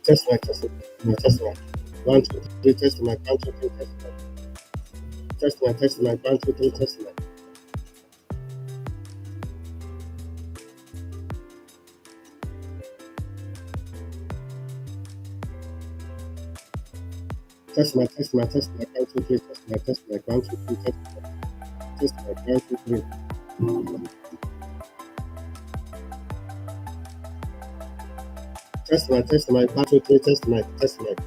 Test mic, test mic, test mic. 1, 2, 3, test mic, 1, 2, 3, test mic. Test mic, test mic, 1, 2, 3, test mic. Test mic, test mic, test mic, 1, 2, 3, test mic, test mic, 1, 2, 3, test mic. Test mic, 1, 2, 3. Test mic, 1, 2, 3, test mic, test mic.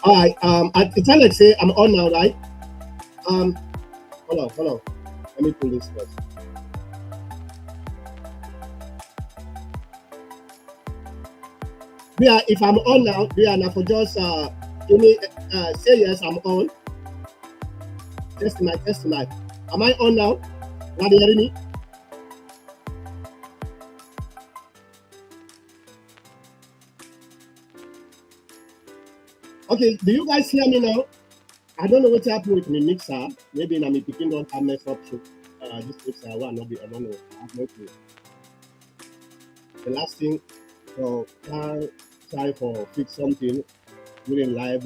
All right, it's like say I'm on now, right? Hold on. Let me pull this first. Yeah, if I'm on now, now for just give me say yes, I'm on. Test mic. Am I on now? Are you hearing me? Okay, do you guys hear me now? I don't know what's happening with my mixer. Maybe I'm picking up a mess up. This mixer will not be. I don't know. I have no clue. The last thing, so try for fix something during live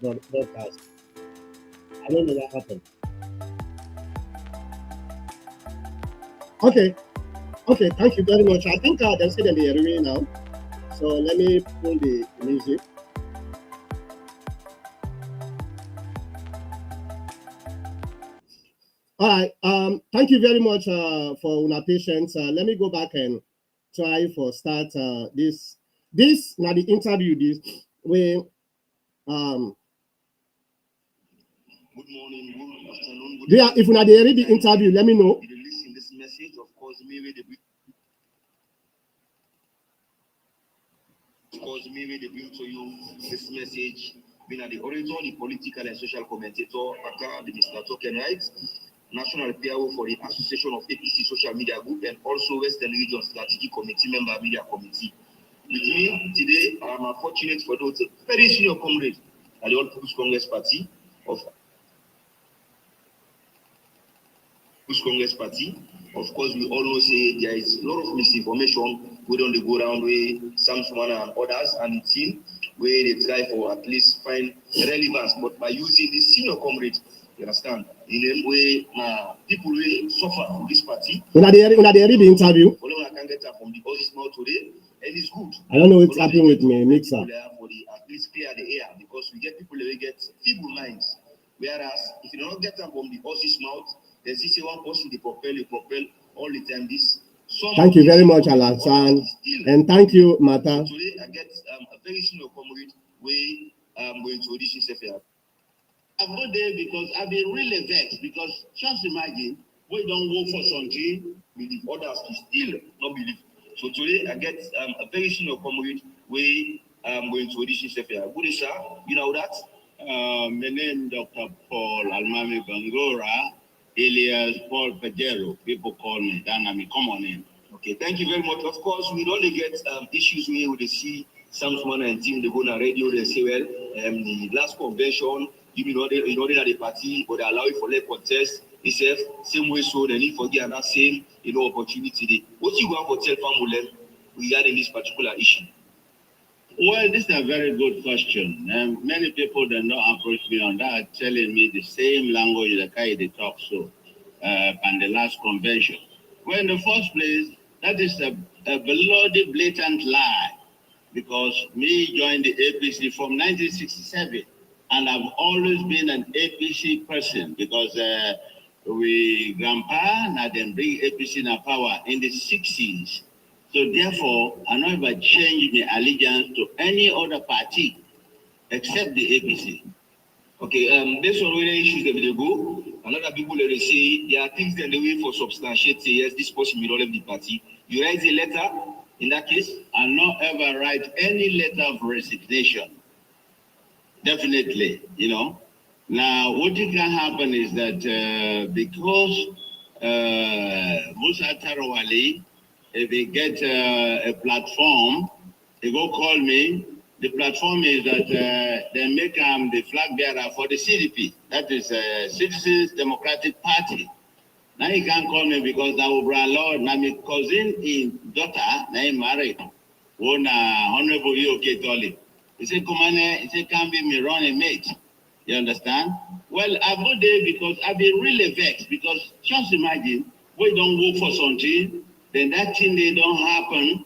broadcast. I don't know what happened. Okay, Okay, thank you very much. I think they're still in the area now. So let me pull the music. All right. Thank you very much for your patience. Let me go back and try for start this. This now the interview. This we Good morning, good afternoon, good yeah. If you not read the interview, let me know. Listen this message, of course, maybe the bring to you this message. Being the orator, the political and social commentator, aka the Mr. Token Rights, National PRO for the Association of APC Social Media Group, and also Western Region Strategic Committee member, Media Committee. With me today, I am fortunate for those very senior comrades at the All People's Congress Party of Congress Party. Of course, we all know say there is a lot of misinformation we don't go around with some one and others and the team where they try for at least find relevance, but by using this senior comrade, you understand, in a way people will suffer from this party. When I read the interview, although I can get up from the office now today, and it's good. I don't know what's happening with me mixer. For the at least clear the air, because we get people that get feeble minds. Whereas if you don't get them from the horse's mouth, there's this one person they propel all the time. This. Thank you very much, Alasan, and thank you, Mata. So today I get a very senior comrade way going to audition CFA. I've got there because I've been really vexed because just imagine we don't work for something, believe others to still not believe. So today I get a very senior comrade way going to audition CFA. Good sir, you know that? My name is Dr. Paul Almami Bangura, alias Paul Pajero. People call me Dynamic. Come on in. Okay, thank you very much. Of course, we don't get issues where they see some someone and team, they go on the radio, they say, well, the last convention, you know, at the party, but they allow you for late contest, itself, same way so, they need forget that same, opportunity. What you want to tell family regarding this particular issue? Well, this is a very good question. Many people that not approach me on that, telling me the same language that they talk so and the last convention. Well, in the first place, that is a bloody blatant lie, because me joined the APC from 1967, and I've always been an APC person because we grandpa now then bring APC in power in the 60s. So therefore, I never change my allegiance to any other party except the APC. Okay, based on where issues that they go, another people they say there are things that they wait for substantiate. Say yes, this person will not leave the party. You write a letter in that case? I not ever write any letter of resignation. Definitely, Now, what can happen is that because Musa Tarawali, if they get a platform, they go call me. The platform is that they make the flag bearer for the CDP. That is Citizens Democratic Party. Now you can't call me because I will bring Lord. Now my cousin in daughter, now married. One Honorable Yoke Tolly. He said, Kumane, he said, can't be me running mate. You understand? Well, I go there because I've been really vexed because just imagine we don't work for something, then that thing they don't happen,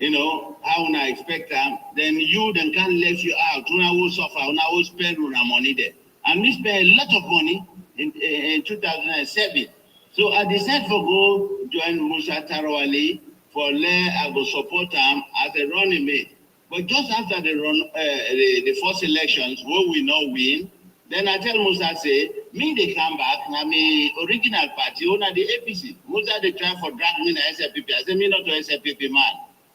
how would I expect them? Then you then can't let you out. When I will suffer, when I will spend money there. And we spent a lot of money in 2007. So I decided for go join Musa Tarawali for I will support him as a running mate. But just after the first elections, where we not win, then I tell Musa, say, me they come back, now me original party, owner the APC. Musa they try for drag me in the SLPP. I say, me not to SLPP man.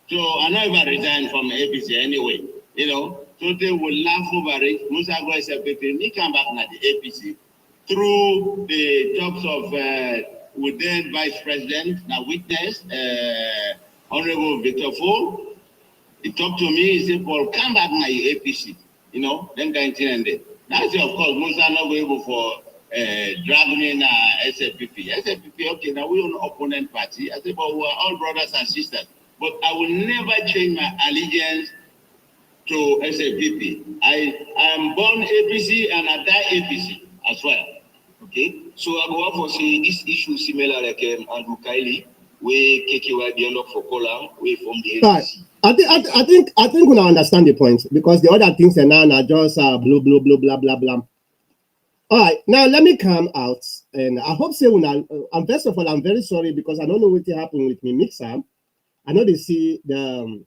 So I never resign from APC anyway, So they will laugh over it. Musa go SLPP, me come back now the APC. Through the talks of with then Vice President, now witness, Honorable Victor Fo, he talked to me, he said, Paul, come back now, APC, then kind of thing. That's of course, Musa not go able for drag me in SLPP. SLPP, okay, now we're an opponent party. I said, but we're all brothers and sisters. But I will never change my allegiance to SLPP. I am born APC and I die APC as well. Okay, so I go for saying this issue similar like Andrew Kiley. we KKY be up for color, we from the Right. APC. I think we now understand the point, because the other things are now just blah blah blah. All right, now let me come out, and I hope say when I'm first of all, I'm very sorry, because I don't know what happened with me mixer. I know they see the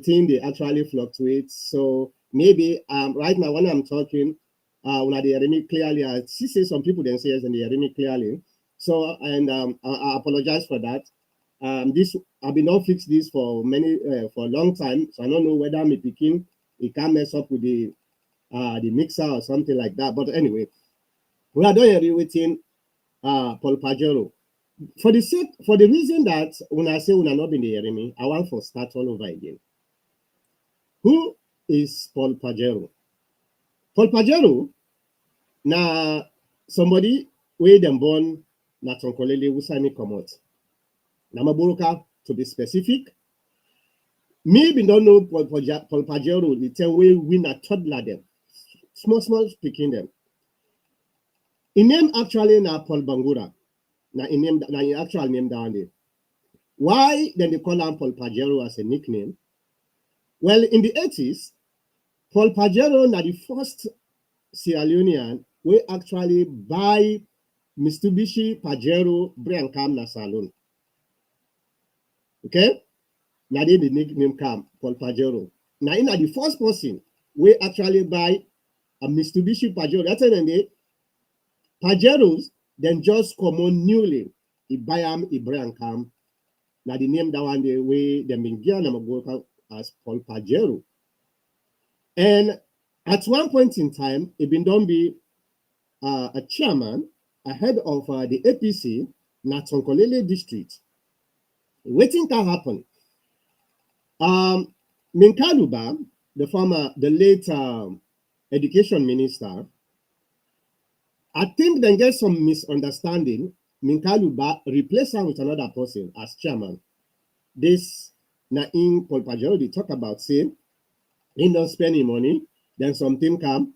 thing, they actually fluctuate. So maybe right now when I'm talking, when they hear me clearly, I see say some people then say yes and they hear me clearly. So and I apologize for that. This I've been not fix this for for a long time, so I don't know whether me picking it can mess up with the mixer or something like that. But anyway, we are doing waiting Paul Pajero. For the reason that when I say when I not been hearing me, I want to start all over again. Who is Paul Pajero? Paul Pajero, na somebody where them born na Tonkolele Wusani Komot. Namaburuka, to be specific. Me be don't know Paul Pajero, the 10 way win a toddler them. Small speaking them. In name actually na Paul Bangura. Na in name na in actual name down there. Why then they call him Paul Pajero as a nickname? Well, in the 80s, Paul Pajero na the first Sierra Leonean we actually buy Mitsubishi Pajero Briancam na salon. Okay? Now the nickname come Paul Pajero. Now in the first person we actually buy a Mitsubishi Pajero. That's the Pajeros then just come on newly. He buy them, he Briancam. Now the name that one the way them been given as Paul Pajero. And at one point in time, he been done be a chairman ahead of the APC na Tonkolele district. Waiting can happen. Minkaluba, the late education minister, I think then get some misunderstanding. Minkaluba replaced her with another person as chairman. This na in Paul Pajero they talk about say he don't spend any money, then something come,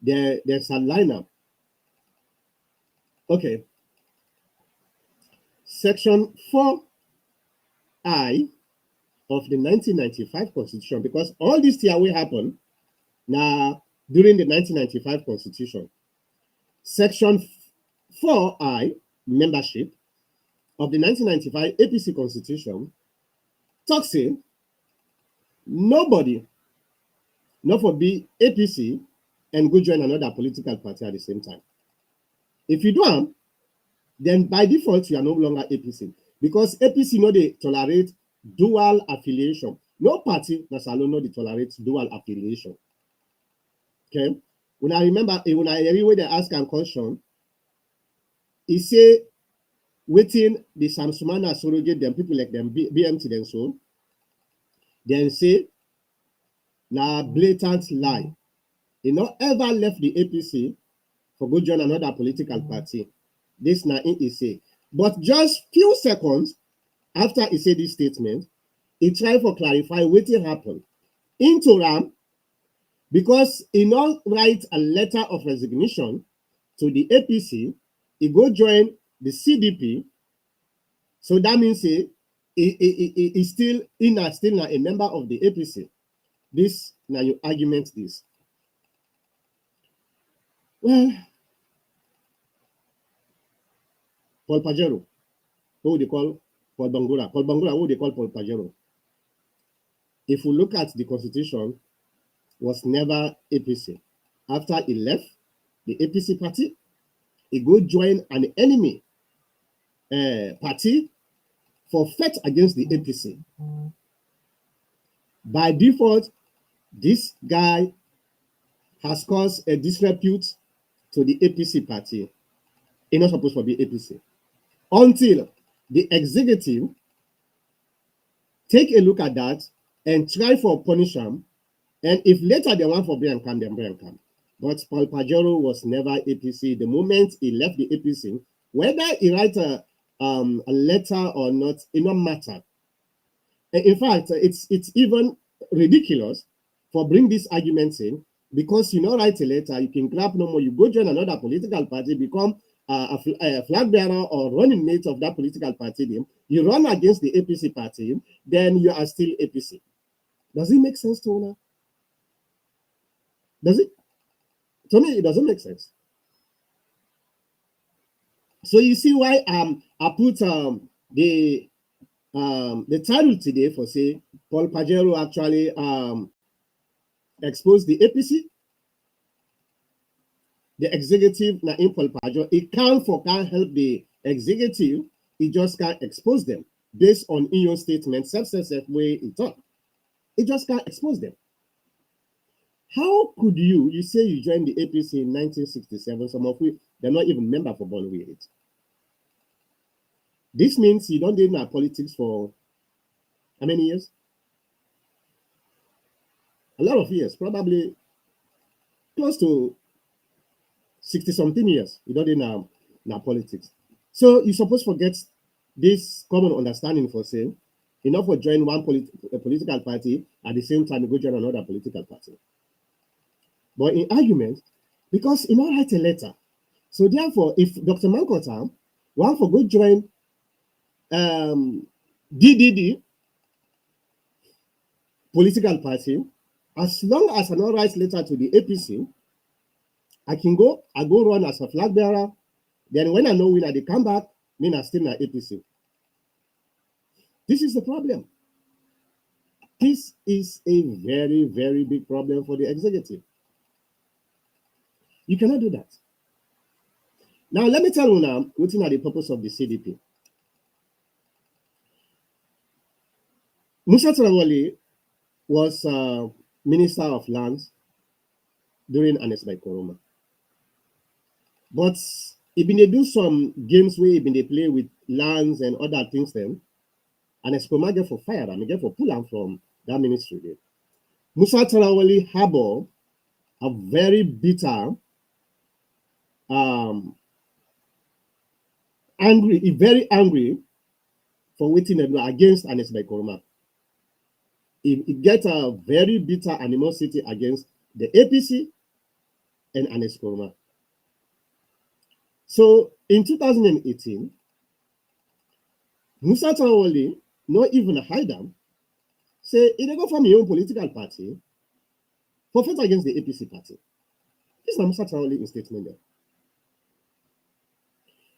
there's a lineup. Okay. Section 4I of the 1995 Constitution, because all this year will happen now during the 1995 Constitution. Section 4I, membership of the 1995 APC Constitution, talks say nobody, not for be APC and go join another political party at the same time. If you do, then by default you are no longer APC, because APC no they tolerate dual affiliation. No party that's alone no they tolerate dual affiliation. Okay. When I remember when I everywhere they ask a question, he say waiting the Samsumana surrogate them people like them BMT then so then say na blatant lie. He not ever left the APC for go join another political party. This na he say. But just few seconds after he said this statement, he tried to clarify what happened. Into Ram, because he not write a letter of resignation to the APC, he go join the CDP. So that means he still a member of the APC. This now you argument this. Well, Paul Pajero, who they call Paul Bangura. Paul Bangura, who they call Paul Pajero. If we look at the Constitution, was never APC. After he left the APC party, he go join an enemy party for fight against the APC. By default, this guy has caused a disrepute to the APC party. He's not supposed to be APC. Until the executive take a look at that and try for punish him. And if later they want for Briancam, then Briancam. But Paul Pajero was never APC. The moment he left the APC, whether he write a letter or not, it don't matter. And in fact, it's even ridiculous for bring these arguments in, because you know write a letter, you can grab no more, you go join another political party, become a flag bearer or running mate of that political party, you run against the APC party, then you are still APC. Does it make sense to you? Does it? To me, it doesn't make sense. So you see why I put the title today for say Paul Pajero actually exposed the APC, the executive na in Paul Pajero. It can't help the executive, it just can't expose them based on your statement, self way it talk. It just can't expose them. How could you say you joined the APC in 1967, some of which they're not even member for born with it? This means you don't do politics for how many years? A lot of years, probably close to 60-something years. You don't do politics. So you're supposed to forget this common understanding for saying, enough for join one political party, at the same time you go join another political party. But in argument, because you not write a letter. So therefore, if Dr. Mankota want for go join DDD political party, as long as I not write letter to the APC, I go run as a flag bearer. Then when I know when I come back, I still in APC. This is the problem. This is a very, very big problem for the executive. You cannot do that. Now, let me tell you now, what's the purpose of the CDP. Musa Traoré was Minister of Lands during Anes by Koroma. But he been do some games where he been they play with lands and other things then. And Escoma get for fire and get for pull out from that ministry there. Musa Traoré harbor a very bitter, very angry for waiting against Anes by Koroma. It gets a very bitter animosity against the APC and Anes Koroma. So in 2018, Musa Traoré, not even hide them, say he go from your own political party for fight against the APC party. This is not Musa Traoré in statement there.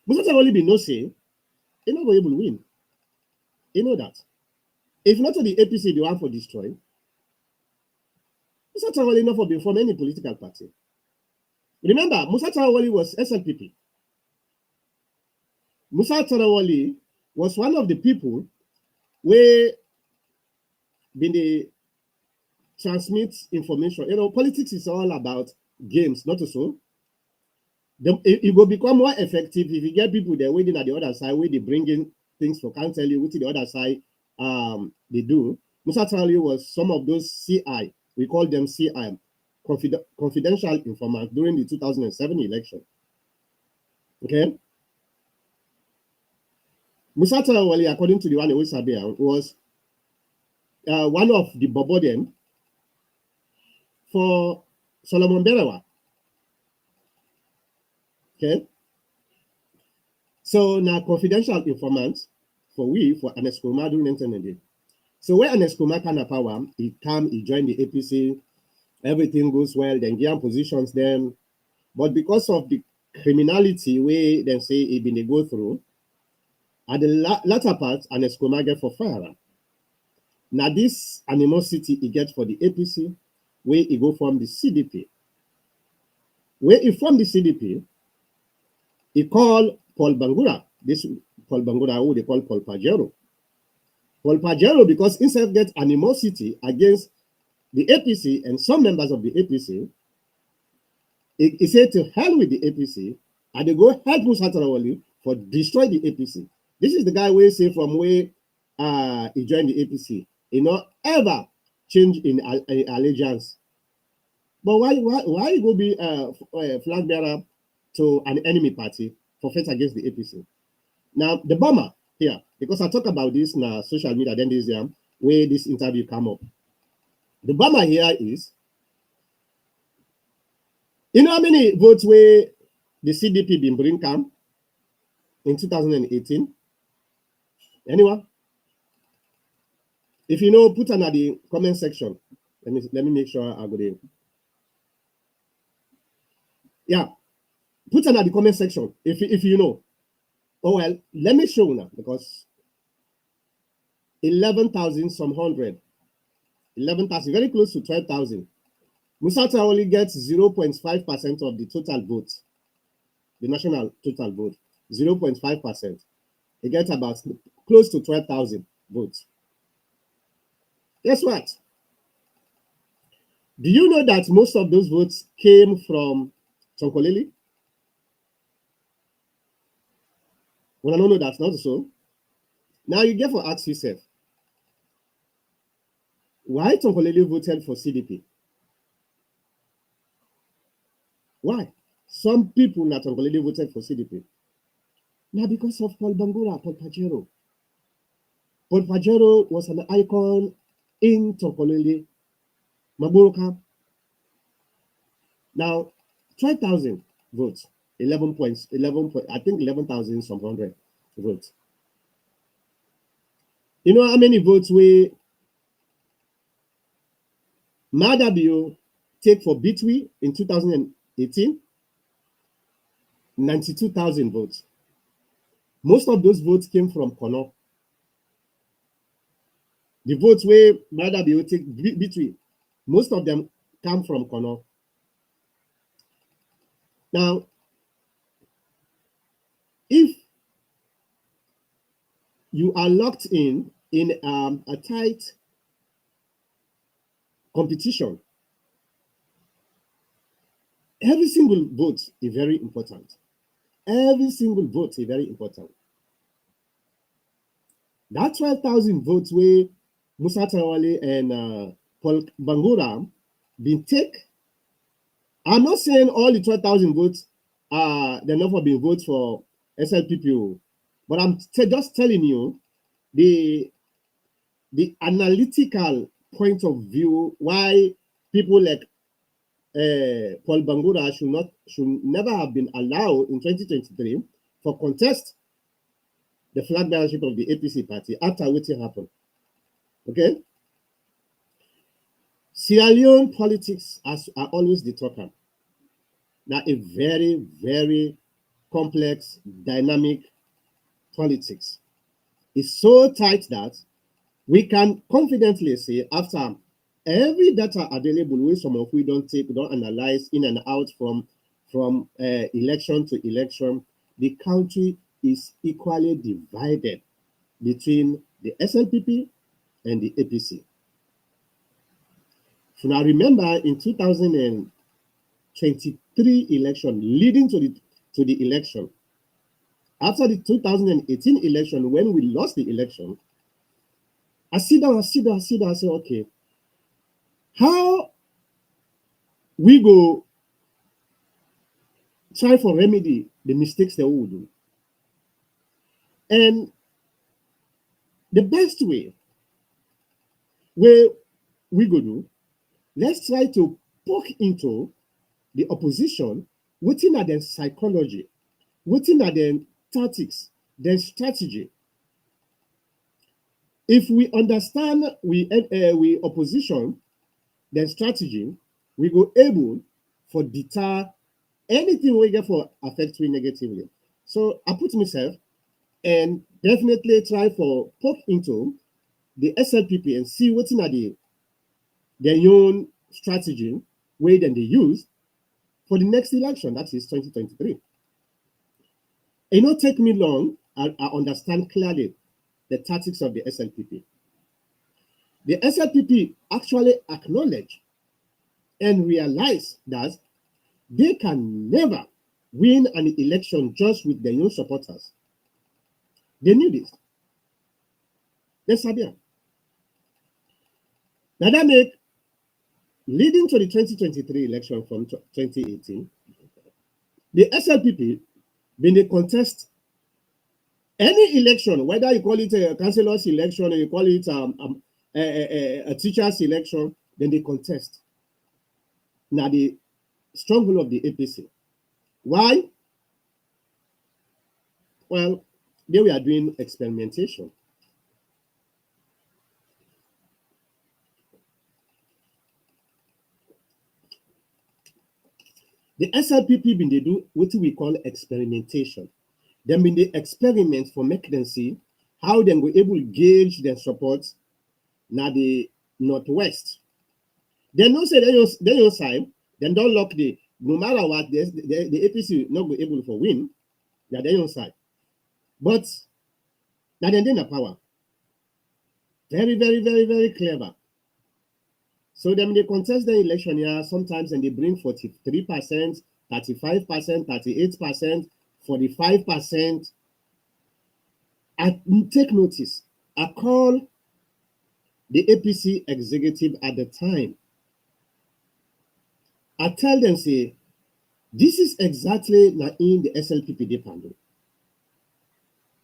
Musa Traoré be no say, he not going able to win. You know that. If not to the APC, they want for destroy. Musa Traoré not for being from any political party. Remember, Musa Traoré was SLPP. Musa Traoré was one of the people where been they transmit information. You know, politics is all about games, not so. It will become more effective if you get people there waiting at the other side where they bring in things for can't tell you what the other side they do. Musa Traoré was some of those CI, we call them CI, confidential informants during the 2007 election. Okay. Musa Traoré, according to the one in Wisabia, was one of the Bobodian for Solomon Berewa. Okay. So now confidential informants for Anes Koroma during internet. So when Anes Koroma kind of power, he joined the APC, everything goes well, then get positions them. But because of the criminality where they say he been they go through, at the latter part, Anes Koroma get for fire. Now this animosity he gets for the APC, where he go from the CDP. Where he from the CDP, he called Paul Bangura. This Paul Bangura, who they call Paul Pajero. Paul Pajero, because himself get animosity against the APC and some members of the APC, he said to hell with the APC, and they go help Musa Traoré for destroy the APC. This is the guy where say from where he joined the APC. He not ever change in allegiance. But why you go be a flag bearer to an enemy party for fight against the APC? Now the bomber here, because I talk about this in social media, then this where this interview come up. The bomber here is, you know how many votes where the CDP been bring come in 2018? Anyone? If you know, put under the comment section. Let me make sure I go there. Yeah, put under the comment section if you know. Oh well, let me show now because 11,000 some hundred, 11,000, very close to 12,000. Musata only gets 0.5% of the total vote, the national total vote, 0.5%. He gets about close to 12,000 votes. Guess what? Do you know that most of those votes came from Tonkolili? Well, I don't know that's not so. Now you get to ask yourself, why Tonkolili voted for CDP? Why? Some people in Tonkolili voted for CDP. Now because of Paul Bangura, Paul Pajero. Paul Pajero was an icon in Tonkolili, Maburuka. Now, 12,000 votes, 11 points, 11 point, I think 11,000 some hundred votes. You know how many votes we Madabio take for Bitwi in 2018? 92,000 votes. Most of those votes came from Kono. The votes where Madabio take Bitwi, most of them come from Kono. Now, if you are locked in a tight competition, every single vote is very important. Every single vote is very important. That 12,000 votes where Musa Tawale and Paul Bangura been take. I'm not saying all the 12,000 votes they're not for being votes for SLPPO, but I'm just telling you the analytical point of view why people like Paul Bangura should never have been allowed in 2023 for contest the flag bearership of the APC party after what happened. Okay? Sierra Leone politics are always the talker. Now, a very, very complex, dynamic politics. It's so tight that we can confidently say after every data available, which some of we don't analyze in and out from election to election, the country is equally divided between the SLPP and the APC. So now remember in 2023 election, leading to the election, after the 2018 election, when we lost the election, I sit down, I say, okay, how we go try for remedy the mistakes that we will do. And the best way where we go do, let's try to poke into the opposition, within their psychology, within their tactics, their strategy. If we understand we opposition, their strategy, we go able for deter anything we get for affect we negatively. So I put myself and definitely try for poke into the SLPP and see what's in their own strategy way that they use for the next election, that is 2023. It not take me long. I understand clearly the tactics of the SLPP. The SLPP actually acknowledge and realize that they can never win an election just with their own supporters. They knew this. They said. Now that make leading to the 2023 election from 2018, the SLPP been a contest any election, whether you call it a councillor's election or you call it a teacher's election, then they contest. Now the stronghold of the APC. Why? Well, they were doing experimentation. The SLPP been they do what we call experimentation. Then been the experiment for make them see how they go able to gauge their support now the Northwest. They know say they don't sign, then don't lock the no matter what the APC not be able to win, they don't sign. But now they're in the power. Very, very, very, very clever. So then they contest the election here sometimes and they bring 43%, 35%, 38%, 45%. I take notice. I call the APC executive at the time. I tell them, say, this is exactly now in the SLPP dependent.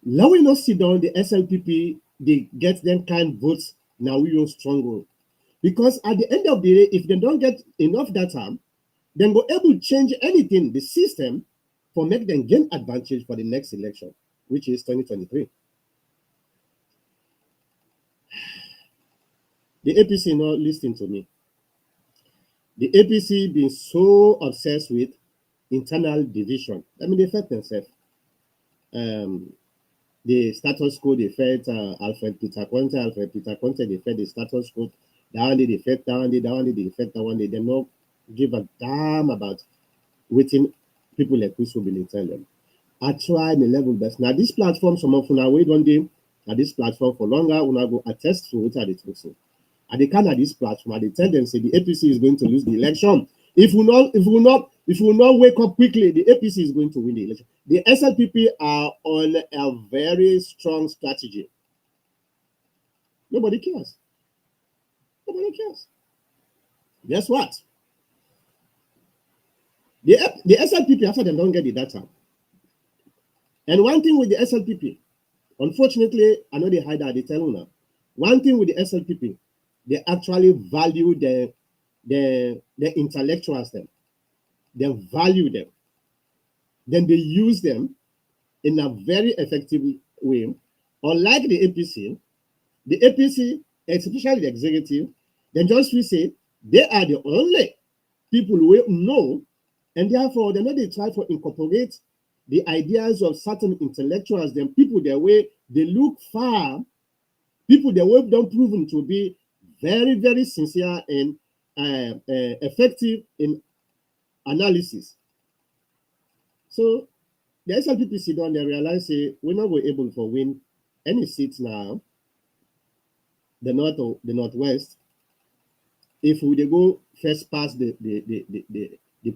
Now we not sit down the SLPP, they get them kind of votes, now we use stronghold. Because at the end of the day, if they don't get enough data, then go able to change anything, the system, for make them gain advantage for the next election, which is 2023. The APC not listening to me. The APC being so obsessed with internal division. I mean, they fed themselves. The status quo, they fed Alfred Peter Conte, they fed the status quo. That one day they fed that one day, they fed that one day. They not give a damn about waiting people like this will be tell them. I try my level best. Now this platform, some of you wait one day at this platform for longer, when I go attest to what I did so. And they can at this platform, they tell them say the APC is going to lose the election. If we not wake up quickly, the APC is going to win the election. The SLPP are on a very strong strategy. Nobody cares. Nobody cares. Guess what? The SLPP, after them don't get the data. And one thing with the SLPP, unfortunately, I know they hide that, they tell you now. One thing with the SLPP, they actually value the intellectuals them. They value them. Then they use them in a very effective way. Unlike the APC, especially the executive, then just we say they are the only people who know, and therefore they know they try to incorporate the ideas of certain intellectuals, then people their way, they look far, people their way don't proven to be very, very sincere and effective in analysis. So the SLPP sit down, they realize say we're not going able to win any seats now, the north or the northwest, if we go first past the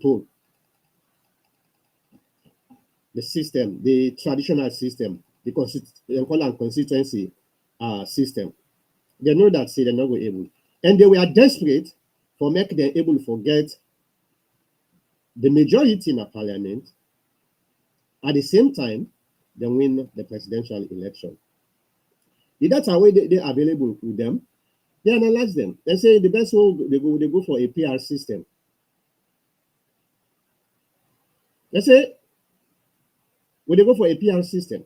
poll. The system, the traditional system, the constituency system. They know that say they're not going able. And they were desperate for making them able to forget the majority in a parliament. At the same time, they win the presidential election. If that's a way they are available with them, they analyze them. They say the best way they go for a PR system. They say, when they go for a PR system,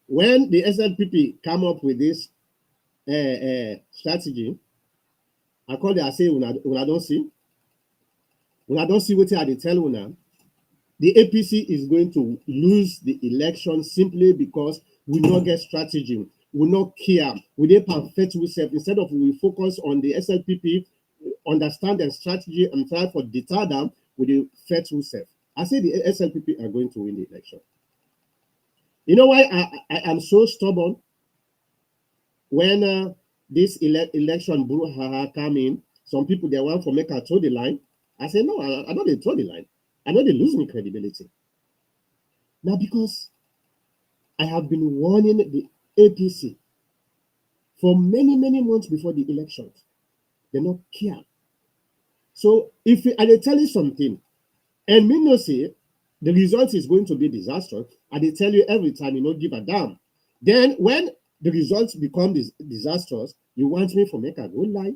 when the SLPP come up with this strategy, I call it, I say, when I don't see what they tell una, the APC is going to lose the election simply because we not get strategy, we not care, we don't perfect ourselves. Instead of we focus on the SLPP, understand their strategy and try for deter them with the fet ourselves. I say the SLPP are going to win the election. You know why I am so stubborn? When this election brouhaha come in, some people they want to make a throw the line. I say no, I know they throw the line. I know they lose me credibility. Now because I have been warning the APC for many, many months before the elections. They don't care. So if I tell you something, and me no say the result is going to be disastrous, and they tell you every time you don't give a damn. Then when the results become disastrous, you want me to make a good lie?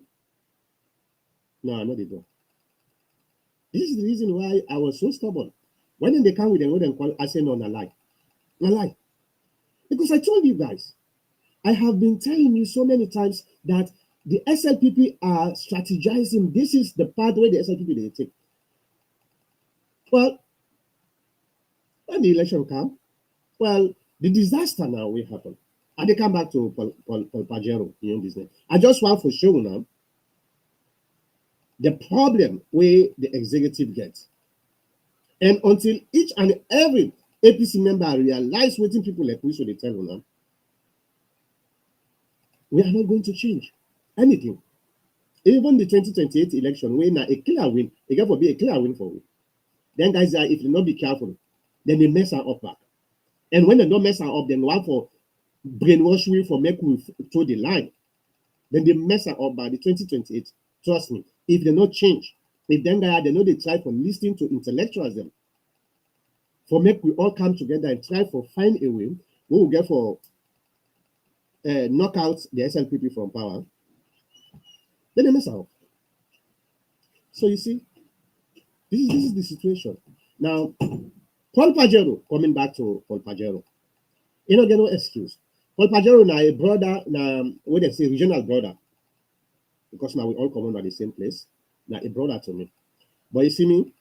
No, I know they don't. This is the reason why I was so stubborn. When they come with a what they call, I say no, a lie. A lie. Because I told you guys, I have been telling you so many times that the SLPP are strategizing. This is the pathway the SLPP they take. Well, when the election come, well, the disaster now will happen. And they come back to Paul Pajero, this name. I just want to show now the problem where the executive gets. And until each and every APC member realize what people like we should tell them, we are not going to change anything. Even the 2028 election, when a clear win, it got to be a clear win for we. Then guys, if you not be careful, then they mess her up back. And when they don't mess her up, then one for brainwash we for make we throw the line. Then they mess her up by the 2028. Trust me, if they not change, if then they know they try for listening to intellectuals them, for make we all come together and try for find a way, we will get for knock out the SLPP from power. Then they mess her up. So you see, this is the situation. Now, Paul Pajero, coming back to Paul Pajero, you know, get no excuse. Paul Pajero now a brother, now what they say, regional brother, because now we all come under the same place. Now a brother to me. But you see me,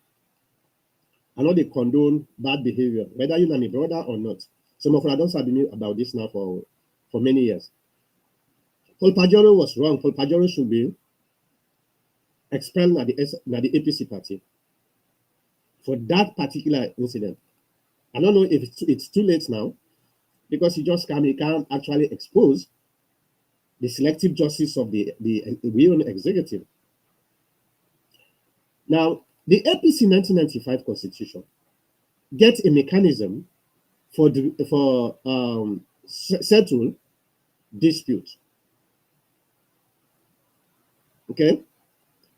I know they condone bad behavior, whether you're a brother or not. Some of us don't sabi about this now for many years. Paul Pajero was wrong. Paul Pajero should be expelled at the APC party for that particular incident. I don't know if it's too late now, because he can't actually expose the selective justice of the real executive. Now, the APC 1995 constitution gets a mechanism for settle dispute. Okay,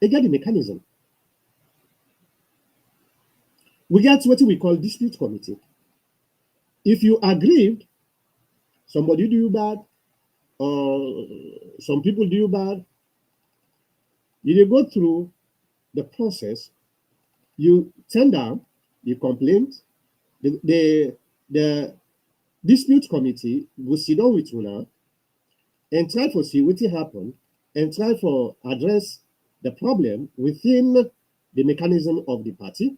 they get the mechanism. We get what we call dispute committee. If you aggrieved, somebody do you bad, or some people do you bad, you go through the process, you tender, you complain, the dispute committee will sit down with you now and try to see what happened and try to address the problem within the mechanism of the party.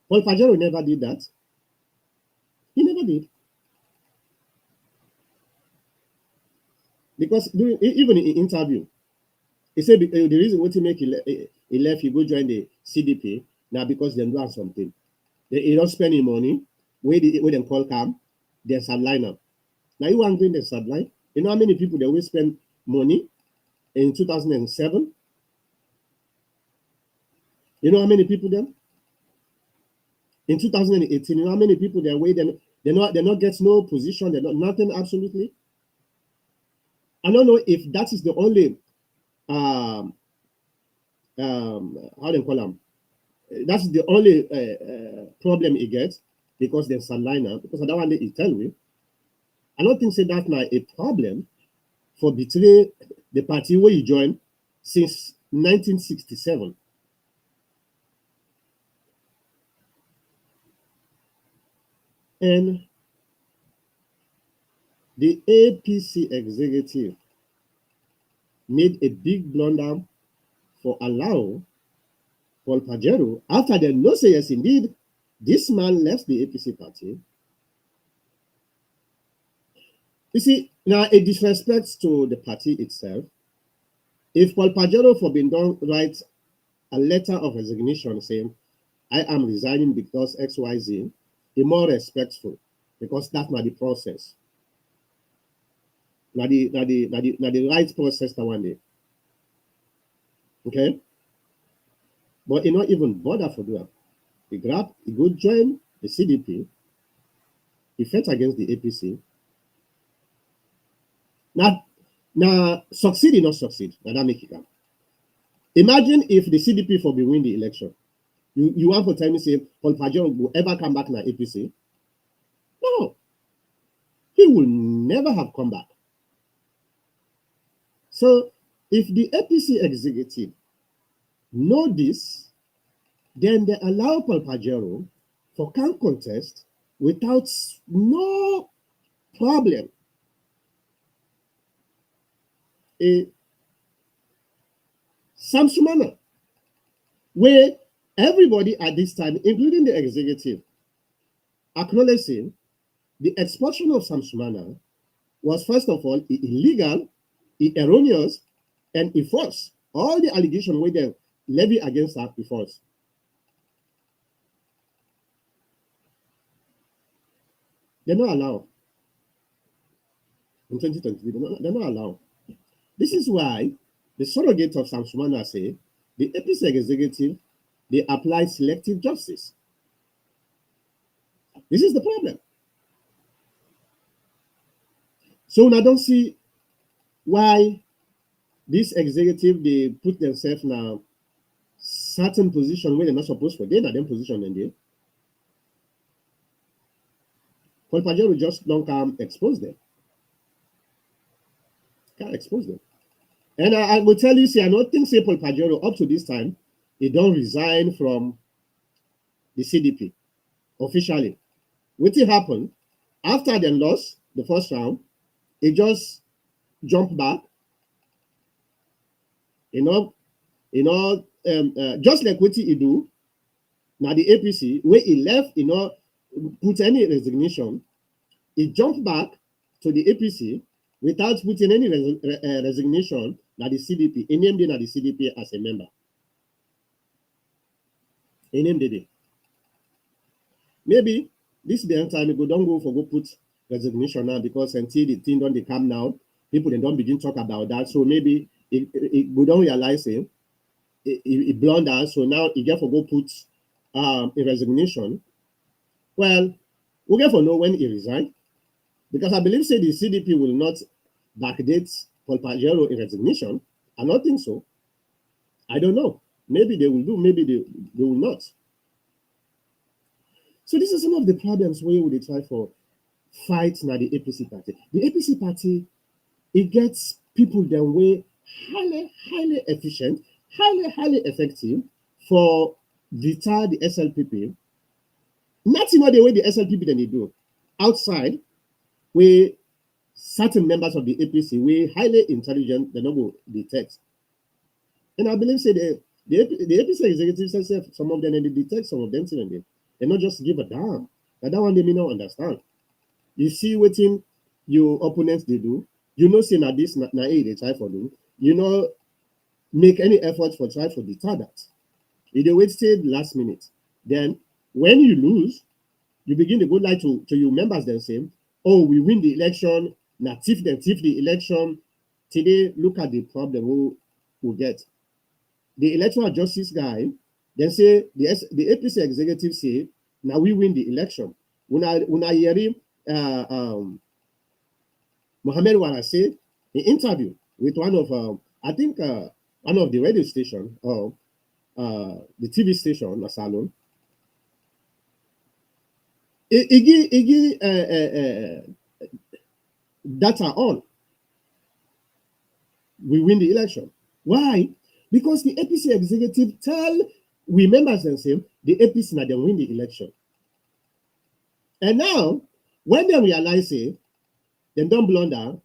Paul Pajero never did that. He never did. Because even in interview, he said the reason what he make he left, he go join the CDP now because they do something. They don't spend any money. Where they call come, there's a lineup. Now you want doing the subline. You know how many people they will spend money in 2007? You know how many people then? In 2018, you know how many people they're waiting? They're not getting no position, they're not nothing absolutely. I don't know if that is the only how they call them. That's the only problem he gets, because there's a lineup. Because I don't want to tell you. I don't think that's not a problem for between the party where you joined since 1967. And the APC executive made a big blunder for allow Paul Pajero, after they know say yes indeed, this man left the APC party. You see, now it disrespects to the party itself. If Paul Pajero for being done write a letter of resignation saying, I am resigning because XYZ, be more respectful, because that's not the process. Not the right process that one day. Okay? But he not even bother for that. He go join the CDP. He fought against the APC. Now succeed or not succeed. Now that make it come. Imagine if the CDP for be win the election. You want to tell me say Paul Pajero will ever come back in the APC? No. He will never have come back. So if the APC executive know this, Then they allow Paul Pajero for can contest without no problem. A Samsumana, where everybody at this time, including the executive, acknowledging the expulsion of Samsumana was first of all illegal, erroneous, and false. All the allegations were then levied against her false. They're not allowed. In 2023, they're not allowed. This is why the surrogate of Samsumana say the APC executive, they apply selective justice. This is the problem. So I don't see why this executive, they put themselves in a certain position where they're not supposed to. They're not in position in there. Paul Pajero just don't come expose them. Can't expose them. And I will tell you, see, I don't think Paul Pajero up to this time, he don't resign from the CDP officially. What happened after they lost the first round, he just jumped back. Just like what he do now the APC, where he left, put any resignation, he jumped back to the APC without putting any resignation na the CDP. He named the CDP as a member. He named it. Maybe this be time we don't go put resignation now because until the thing don't come now, people they don't begin talk about that. So maybe we don't realize it. It blunder. So now he get for go put a resignation. Well, we get for know when he resign. Because I believe say the CDP will not backdate Paul Pajero in resignation. I don't think so. I don't know. Maybe they will do, maybe they will not. So this is some of the problems where we try for fight now the APC party. The APC party, it gets people that way highly efficient, highly effective for deter the SLPP. Not in the way the SLPP then they do. Outside, where certain members of the APC were highly intelligent, they don't go detect. And I believe say the APC executives themselves, some of them they detect, some of them they not just give a damn. That one they may not understand. You see what your opponents they do, say na this na they try for do, make any effort for try for deter that. If they wait till the last minute, then when you lose, you begin to go lie to your members then say, oh, we win the election, now thief the election. Today, look at the problem we get. The electoral justice guy, then say the APC executive say, now we win the election. When I hear Mohammed Wara say an interview with one of I think one of the radio station or the TV station, a salon. He data on. We win the election. Why? Because the APC executive tell we members and say the APC now they win the election. And now, when they realize it, they don't blunder,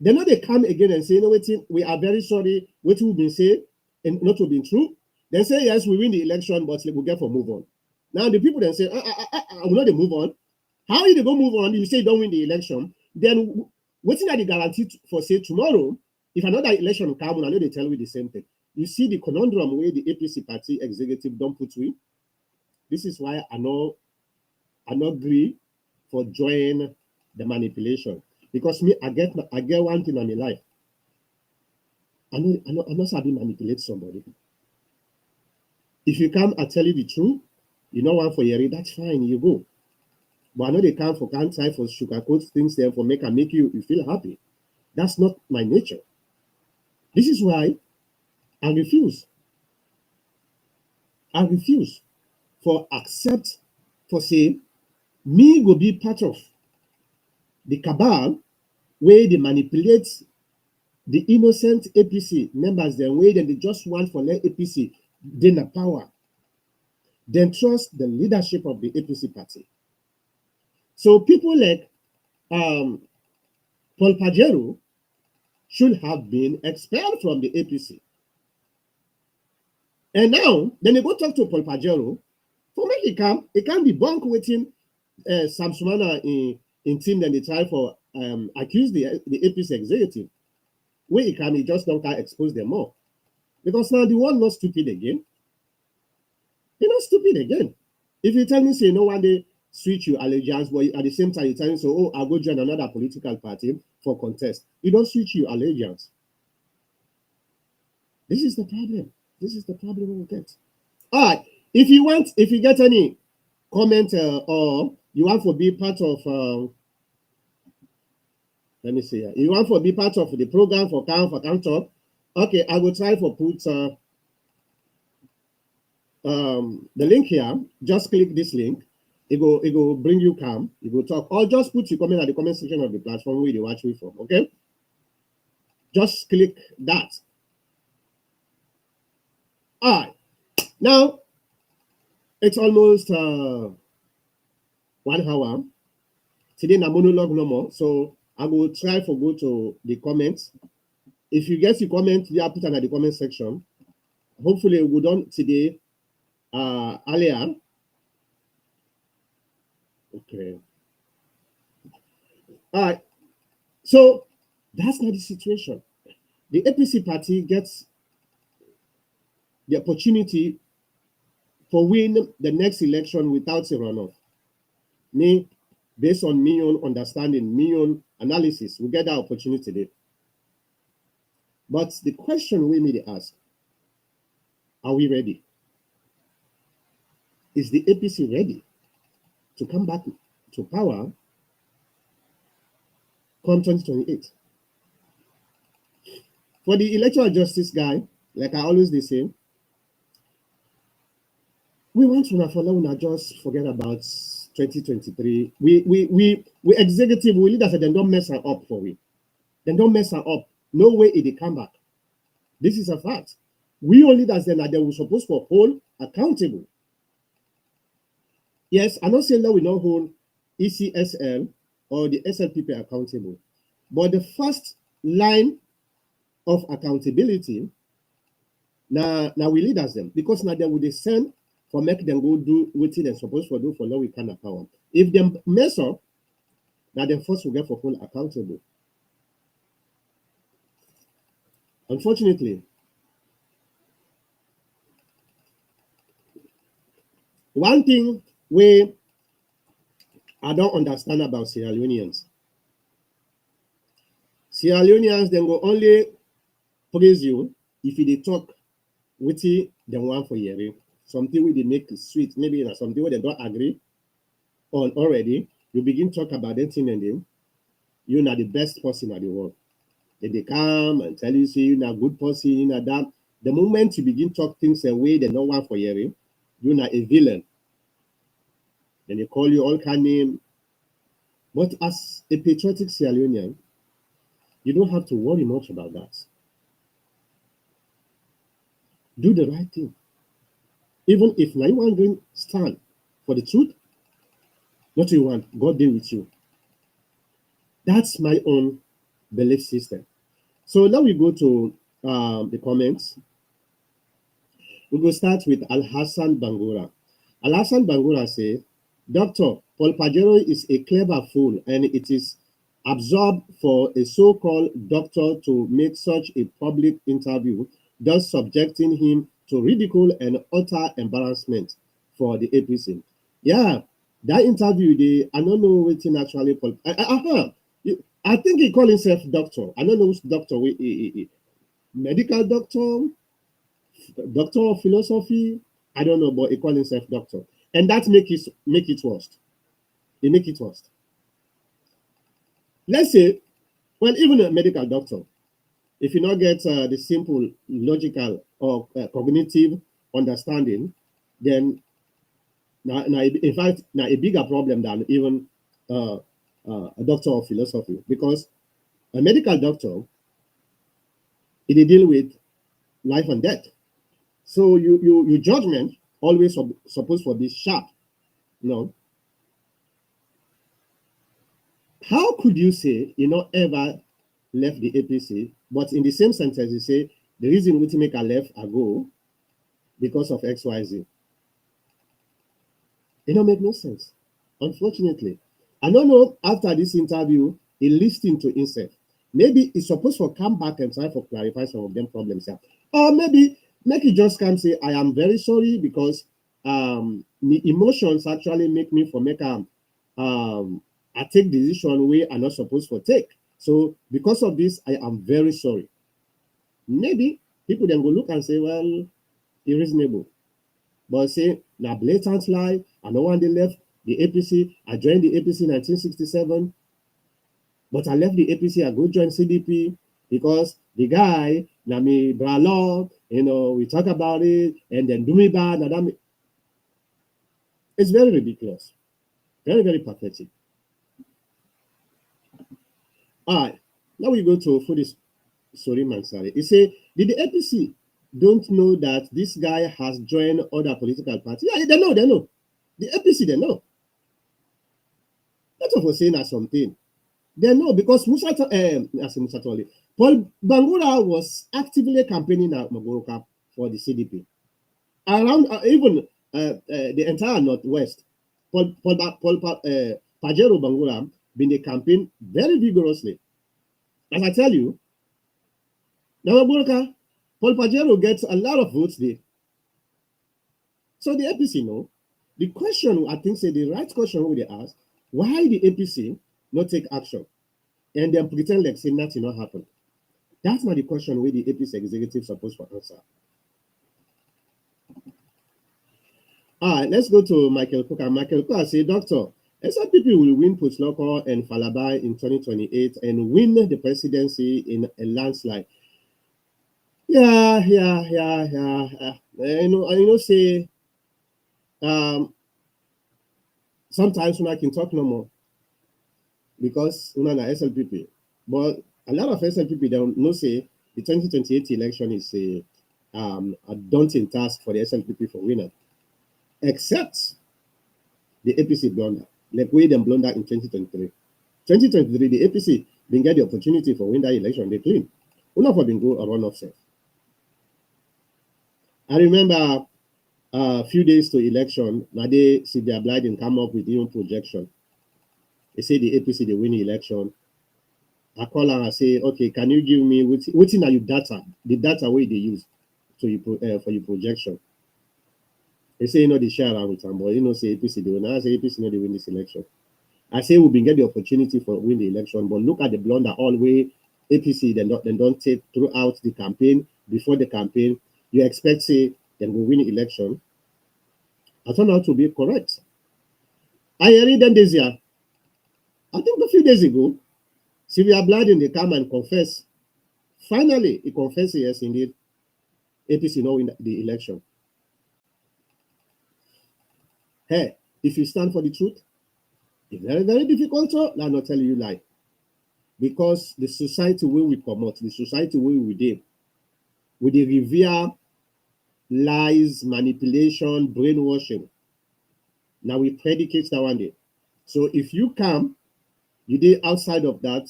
they know they come again and say, we are very sorry, what we've been saying and not to be true. They say, yes, we win the election, but we'll get for move on. Now the people then say, I will not move on. How are you going to move on? You say you don't win the election. Then what's not the guarantee for say tomorrow, if another election come, I know they tell you the same thing. You see the conundrum where the APC party executive don't put in. This is why I not agree for join the manipulation. Because me, I get one thing in my life. I know how to manipulate somebody. If you come, I tell you the truth, you know one for Yeri, that's fine, you go. But I know they come for can't try for sugarcoat things there for make you feel happy. That's not my nature. This is why I refuse. I refuse for accept for say me go be part of the cabal where they manipulate the innocent APC members, the way that they just want for let APC then the power. then trust the leadership of the APC party. So people like Paul Pajero should have been expelled from the APC. And now, then they go talk to Paul Pajero. For me, it can be bunk with him. Sam Sumana in team, then they try for accuse the APC executive. Where he just don't expose them more. Because now the world not stupid again. You're not stupid again. If you tell me, say, no one day switch your allegiance, but at the same time you tell me, so, oh, I'll go join another political party for contest. You don't switch your allegiance. This is the problem. This is the problem we get. All right. If you get any comment or you want to be part of, let me see. You want to be part of the program for Camp Talk? Okay, I will try to put the link here. Just click this link. It will bring you Cam. It will talk. Or just put your comment at the comment section of the platform where you watch me from. Okay. Just click that. All right. Now it's almost 1 hour. Today na monologue no more. So I will try to go to the comments. If you get the comment, you put it in the comment section. Hopefully we done today earlier. Okay. All right. So that's not the situation. The APC party gets the opportunity for win the next election without a runoff. Me, based on me own understanding, me own analysis, we get that opportunity today. But the question we need to ask, are we ready? Is the APC ready to come back to power come 2028? For the electoral justice guy, like I always say, we want to just forget about 2023. We executive, we leaders, they don't mess her up for we. They don't mess her up. No way it come back. This is a fact. We all leaders then are they were supposed to hold accountable. Yes, I don't say that we don't hold ECSL or the SLPP accountable. But the first line of accountability, now we leaders them, because now they would send for make them go do what they're supposed to do for now we can power. If them mess up, now them first will get for full accountable. Unfortunately, one thing where I don't understand about Sierra Leoneans then go only praise you if they talk with they want for hearing. Something where they make it sweet, maybe something where they don't agree on already. You begin to talk about that thing and then you're not the best person in the world. Then they come and tell you, say you're not a good person, you're not that. The moment you begin to talk things away they don't want for hearing, you're not a villain. Then they call you all kind of name. But as a patriotic Sierra Leonean, you don't have to worry much about that. Do the right thing. Even if now you want to stand for the truth, what you want, God deal with you. That's my own belief system. So now we go to the comments. We will start with Al-Hassan Bangura. Al-Hassan Bangura says, Dr. Paul Pajero is a clever fool, and it is absurd for a so-called doctor to make such a public interview, thus subjecting him to ridicule and utter embarrassment for the APC. Yeah, that interview, I don't know what in actually Paul. I think he called himself doctor. I don't know which doctor. Medical doctor, doctor of philosophy. I don't know, but he called himself doctor, and that make it worse. They make it worse. Let's say, well, even a medical doctor, if you not get the simple logical or cognitive understanding, then in fact, a bigger problem than even a doctor of philosophy, because a medical doctor, it deal with life and death. So your judgment always supposed to be sharp. No. How could you say you not ever left the APC, but in the same sentence you say the reason we make a left a go because of XYZ? It don't make no sense. Unfortunately, I don't know. After this interview, he listened to himself. Maybe he's supposed to come back and try to clarify some of them problems here, or maybe make it just come say, "I am very sorry because the emotions actually make me for make I take decision way I'm not supposed to take. So because of this, I am very sorry." Maybe people then go look and say, "Well, irreasonable." But say, now blatant lie, I know when they left the APC, I joined the APC in 1967, but I left the APC, I go join CDP because the guy, Nami Bralo, we talk about it, and then do me bad, and that it's very ridiculous. Very, very pathetic. All right, now we go to Fudis Sori Mansari. He say, did the APC don't know that this guy has joined other political parties? Yeah, they know. The APC, they know. That's what we're saying as something. They know because Paul Bangura was actively campaigning at Magoroka for the CDP. Around even the entire Northwest, Pajero Bangura been a campaign very vigorously. As I tell you, now Magoroka, Paul Pajero gets a lot of votes there. So the APC know. The question, I think, say the right question we they ask, why the APC not take action and then pretend like say nothing not happen? That's not the question where the APC executive supposed to answer. All right, let's go to Michael Cook. Michael Cook say, Doctor, SLPP will win Putloko and Falabai in 2028 and win the presidency in a landslide. Yeah. Say sometimes when I can talk no more because una na SLPP. But a lot of SLPP don't know say the 2028 election is a daunting task for the SLPP for winner, except the APC blunder, like we them blunder in 2023. 2023, the APC didn't get the opportunity for win that election. They clean. Una for been go a run off set. I remember a few days to election, now they see their blind and come up with their own projection. They say the APC they win the election. I call her and say, okay, can you give me what's in your data? The data way they use to you for your projection. They say they share around with them, but say APC they win. I say APC they win this election. I say we been get the opportunity for win the election, but look at the blunder all way APC then don't take throughout the campaign, before the campaign. You expect say then we win the election. I turned out to be correct. I read them this year. I think a few days ago, Sylvia Bladin they come and confess. Finally, he confessed yes, indeed, APC no win the election. Hey, if you stand for the truth, it's very, very difficult to not tell you lie. Because the society where we promote, the society where we live, with the revere lies, manipulation, brainwashing. Now we predicate that one day. So if you come, you did outside of that,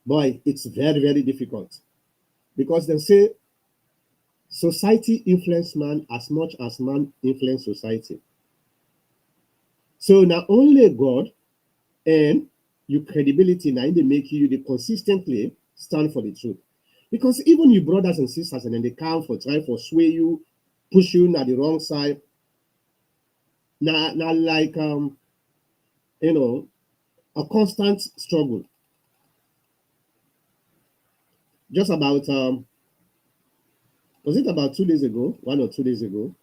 boy, it's very, very difficult. Because they say society influence man as much as man influence society. So not only God and your credibility now they make you they consistently stand for the truth. Because even your brothers and sisters and then they come for try for sway you, push you on the wrong side. Now like a constant struggle. Just about was it about 2 days ago, 1 or 2 days ago,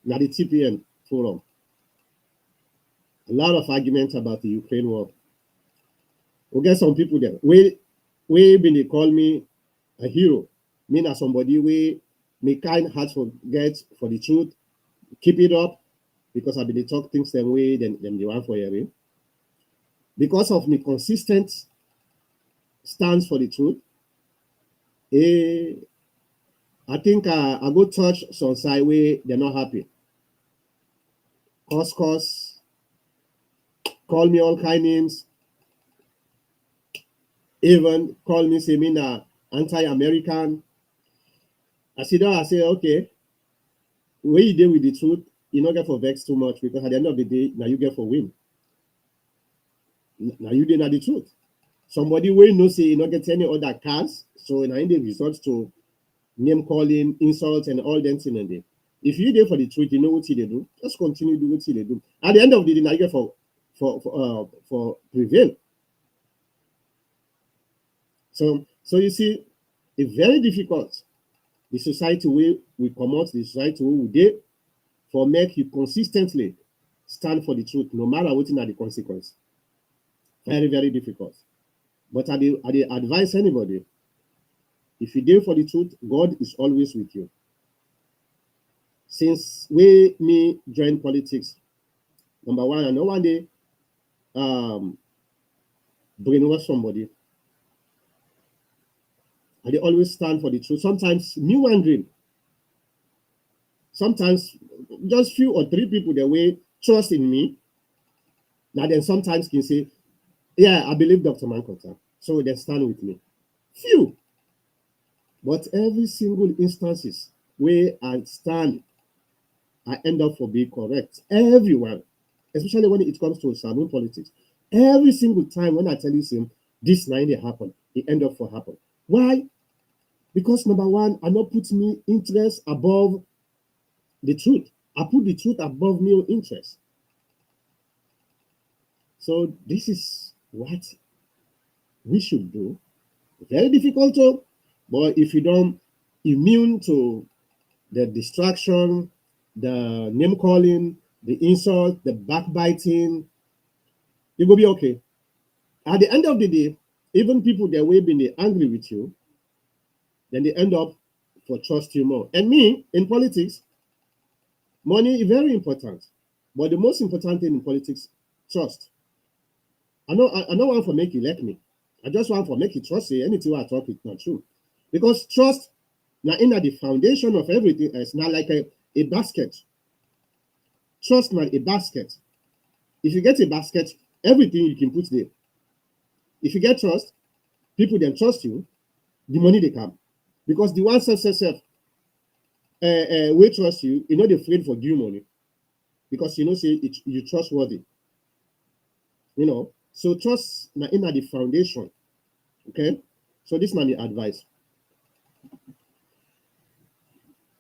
now the TPN forum. A lot of arguments about the Ukraine war. We'll get some people there. We been they call me a hero. Me as somebody we me kind heart forget for the truth. Keep it up because I been they talk things the way then they want for hearing. Because of me consistent stance for the truth. I think I go touch some side way they're not happy. cause, call me all kind names, even call me Semina anti-American. I sit down, I say, okay, where you deal with the truth, you not get for vex too much, because at the end of the day, now you get for win. Now you did not the truth. Somebody will no say you not get any other cards, so now they resort to name calling, insults, and all them things in there. If you there for the truth, you know what they do. Just continue to do what they do. At the end of the day, now you get for prevail. So you see, it's very difficult. The society where we come out, the society where we did, for make you consistently stand for the truth, no matter what are the consequence. Very, very difficult. But I advise anybody, if you deal for the truth, God is always with you. Since me join politics, number one, I know one day brainwash somebody. I always stand for the truth. Sometimes me wondering, sometimes just few or three people that way trust in me. Now then sometimes can say, yeah, I believe Dr. Mankota, so they stand with me. Few. But every single instances where I stand, I end up for being correct. Everyone, especially when it comes to saloon politics. Every single time when I tell you him, this nine they happen, it end up for happen. Why? Because number one, I not put me interest above the truth. I put the truth above me interest. So this is what we should do. Very difficult to, but if you don't immune to the distraction, the name calling, the insult, the backbiting, you will be okay. At the end of the day, even people that will be angry with you, then they end up for trust you more. And me, in politics, money is very important. But the most important thing in politics, trust. I don't want to make you like me. I just want to make you trust say anything I talk is not true. Because trust now in the foundation of everything else, now like a basket. Trust now a basket. If you get a basket, everything you can put there. If you get trust, people then trust you, the money they come. Because the one self will trust you, you know they're afraid for give money. Because you know say you trustworthy. You know, so trust now in the foundation. Okay, so this is my advice.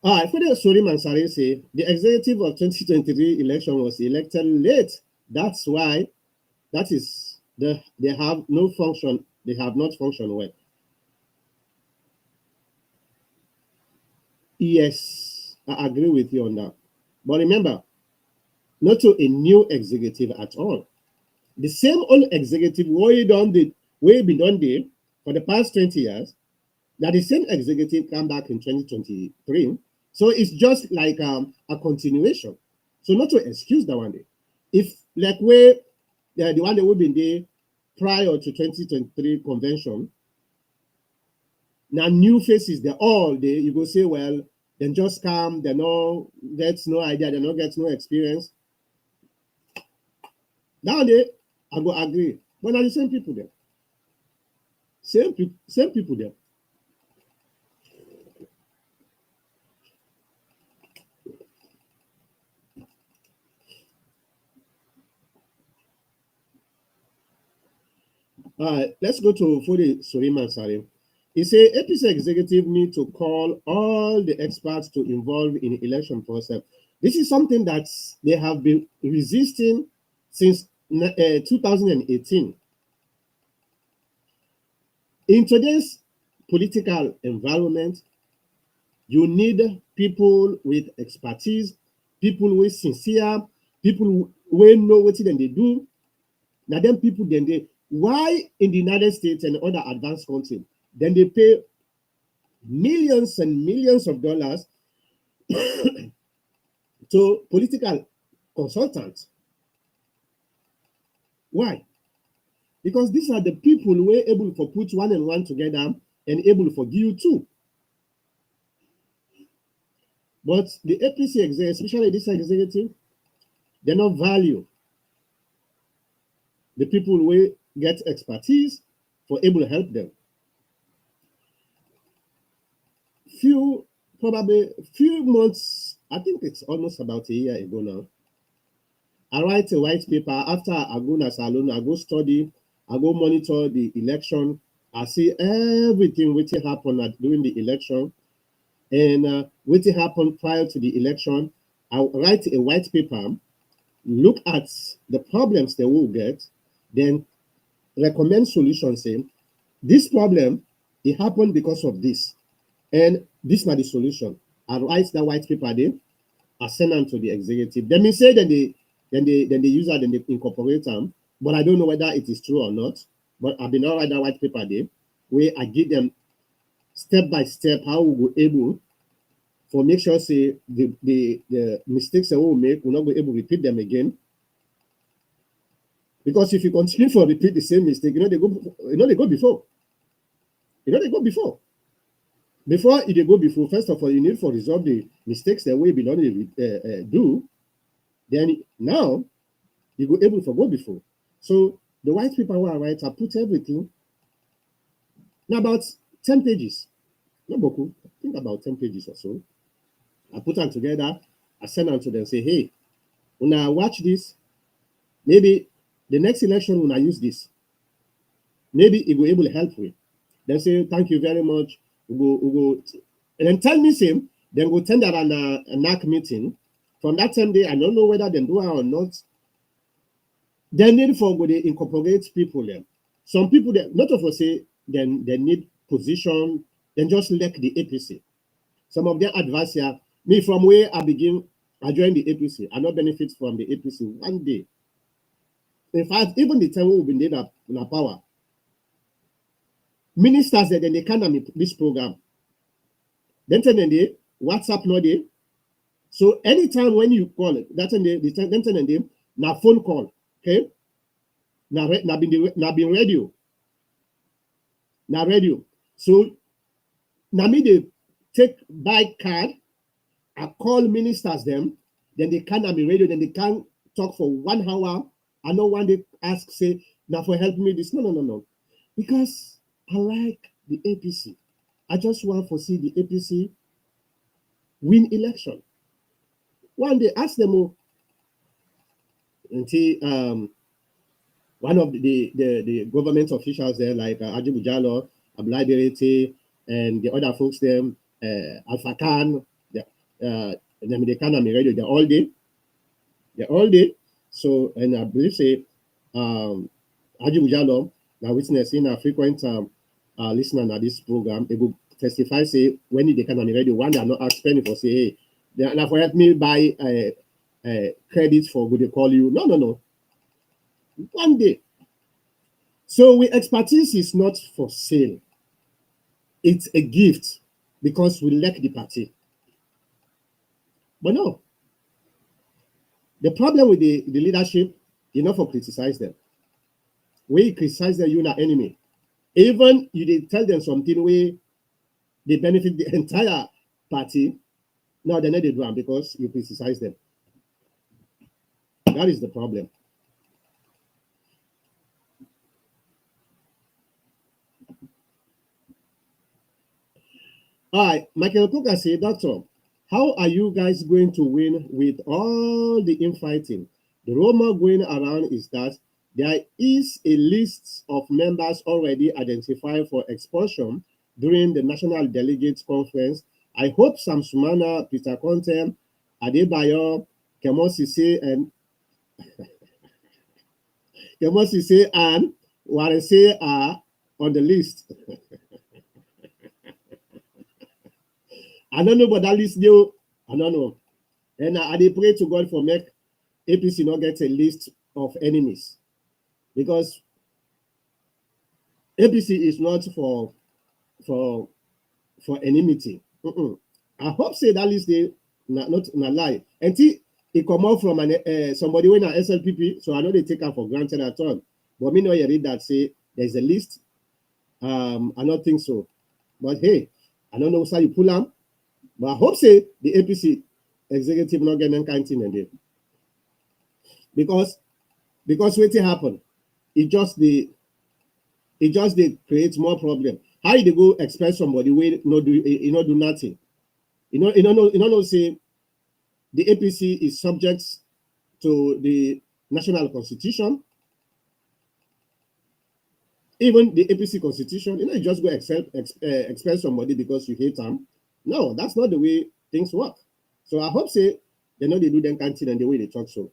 All right, for the Sori Mansari say the executive of 2023 election was elected late. That's why they have no function, they have not functioned well. Yes, I agree with you on that. But remember, not to a new executive at all. The same old executive way been done there for the past 20 years, that the same executive come back in 2023. So it's just like a continuation. So not to excuse that one day. If like where the one that we've been there prior to 2023 convention, now new faces, they're all there. You go say, well, then just come, they no gets no idea, they no get no experience. Now I go agree. But are the same people there. Same people there. All right, let's go to Fode Soriman Sari. He said APC executive need to call all the experts to involve in election process. This is something that they have been resisting since 2018. In today's political environment, you need people with expertise, people with sincere, people who know what they do. Now, then people then they why in the United States and other advanced countries, then they pay millions and millions of dollars to political consultants. Why? Because these are the people who are able to put one and one together and able to forgive you too. But the APC executive, especially this executive, They not value the people who get expertise for able to help them. Probably few months, I think it's almost about a year ago now, I write a white paper. After I go na salon, I go study, I go monitor the election. I see everything which happened during the election and what happened prior to the election. I write a white paper, look at the problems they will get, then recommend solutions saying, this problem, it happened because of this. And this is not the solution. I write that white paper there, I send them to the executive. They may say that they use that and they incorporate them, but I don't know whether it is true or not. But I've been all right that white paper there, where I give them step by step how we will able for make sure say the mistakes that we will make, we're not going to able to repeat them again. Because if you continue to repeat the same mistake, they go before. They go before. Before they go before, first of all, you need to resolve the mistakes that we belong do. Then now you go able to go before. So the white paper where I write, I put everything. Now about 10 pages. Not beaucoup. I think about 10 pages or so. I put them together. I send them to them. Say, hey, when I watch this, maybe the next election when I use this, maybe it will able to help me. Then say, thank you very much. We go, and then tell me same. Then go tender on a NAC meeting. From that time day, I don't know whether they do it or not. They need for go they incorporate people there. Some people that not of us say then they need position, then just like the APC. Some of them advise here. Me from where I begin, I joined the APC. I not benefit from the APC one day. In fact, even the time we've been there in power, ministers then they can't this program. Then they WhatsApp no day. So anytime when you call it, that's in the now phone call, okay? Now been radio. Now radio. So now me they take by card, I call ministers them, then they can't be radio, then they can't talk for 1 hour. I know one they ask, say, now for help me this. No. Because I like the APC. I just want to see the APC win election. One day ask them until one of the government officials there, like Ajibu Jalo, Abdullah Derete, and the other folks there, Alpha Khan, they can't be radio, they're all day. So, and I believe say Ajibu Jalo, now witnessing a frequent listener at this program, they will testify, say, when they can't be radio, one they are not asked penny for say, hey, they for help me buy credit for would they call you? No. One day. So we expertise is not for sale. It's a gift because we like the party. But no. The problem with the leadership, you not for criticize them. When you criticize them, you're not enemy. Even you they tell them something where they benefit the entire party. Now they're not the drum because you criticize them. That is the problem. All right, Michael Cook said, Doctor, how are you guys going to win with all the infighting? The rumor going around is that there is a list of members already identified for expulsion during the National Delegates Conference. I hope Sam Sumana, Peter Conte, Adebayo, Kemosise, and Kemosise and Warese are on the list. I don't know about that list, though. I don't know. And I pray to God for make APC not get a list of enemies. Because APC is not for enmity. I hope say that list they not lie. And it come out from somebody when an SLPP, so I know they take her for granted at all. But me know you read that say there's a list. I don't think so. But hey, I don't know how you pull them. But I hope say the APC executive not getting kind thing again. because wetin happen, it just dey create more problem. How you dey go expect somebody wey no do nothing? You know say the APC is subject to the national constitution, even the APC constitution. You just go expel somebody because you hate them. No, that's not the way things work. So I hope say they know they do them kind thing and the way they talk so.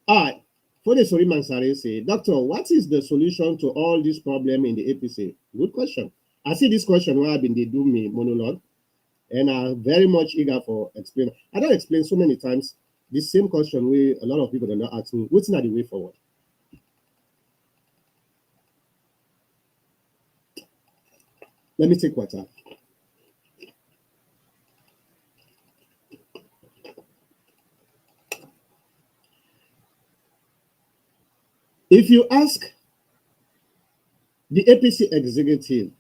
All right. For the Sorry Mansare say, Doctor, what is the solution to all this problem in the APC? Good question. I see this question where I've been they do me monologue, and I'm very much eager for explain. I don't explain so many times this same question where a lot of people do not ask me, what's not the way forward? Let me take water. If you ask the APC executive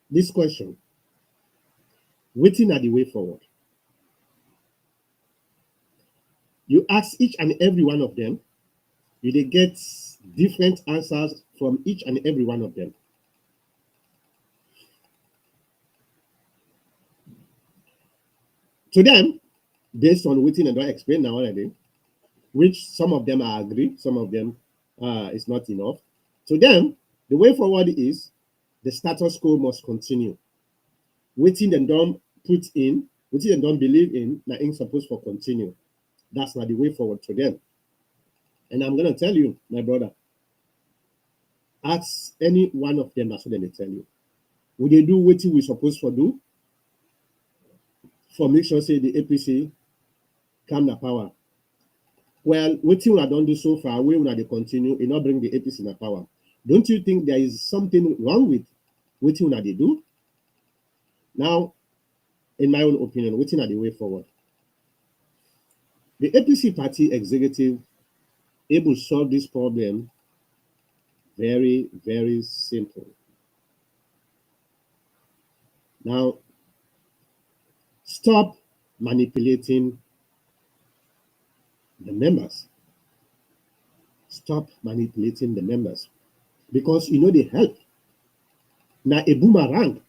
this question, waiting at the way forward, you ask each and every one of them, you they get different answers from each and every one of them. To them, based on waiting and I explain now already, which some of them I agree, some of them is not enough. To them, the way forward is the status quo must continue. Waiting and don't put in, waiting and don't believe in, that ain't supposed to continue. That's not the way forward to them. And I'm gonna tell you, my brother, ask any one of them, that's what they tell you. Would they do what we supposed to do? For make sure say the APC come to power. Well, what you have done do so far, we will they continue, it not bring the APC in power. Don't you think there is something wrong with what you they do? Now, in my own opinion, waiting at the way forward. The APC party executive able to solve this problem very, very simple. Now, stop manipulating the members. Stop manipulating the members. Because you know they help. Now a boomerang.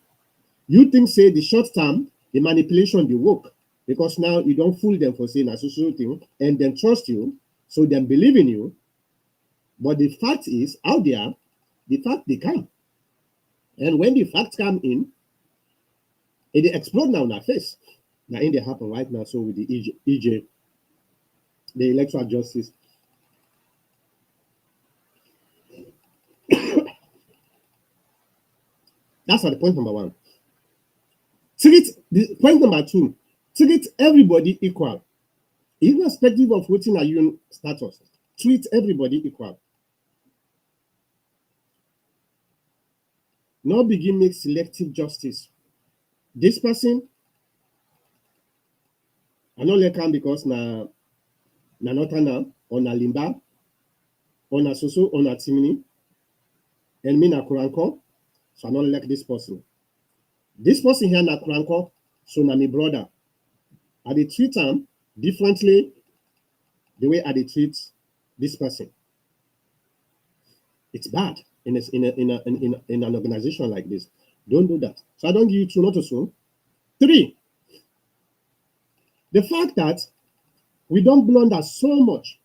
You think say the short term, the manipulation they work. Because now you don't fool them for saying a social thing and then trust you, so them believe in you. But the fact is, out there, the fact they come. And when the facts come in, it explode now in our face. Now in they happen right now, so with the EJ, the electoral justice. That's the point number one. Point number two, treat everybody equal. Irrespective of waiting a union status, treat everybody equal. Now begin make selective justice. This person, I don't like him because na notana or na limba or na soso or na timini, and me na kuranko, so I don't like this person. This person here na kuranko, so na me brother. I dey treat him differently the way I dey treat this person. It's bad in an organization like this. Don't do that. So I don't give you two, not a so. Three, the fact that we don't blunder so much.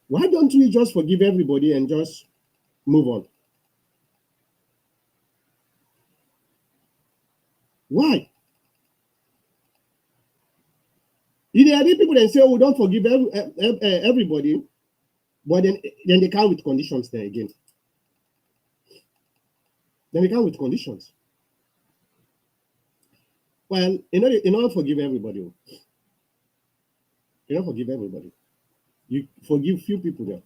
Why don't we just forgive everybody and just move on? Why? You know, people then say, oh, don't forgive everybody, but then they come with conditions there again. Then they come with conditions. Well, you don't forgive everybody. You don't forgive everybody. You forgive few people there.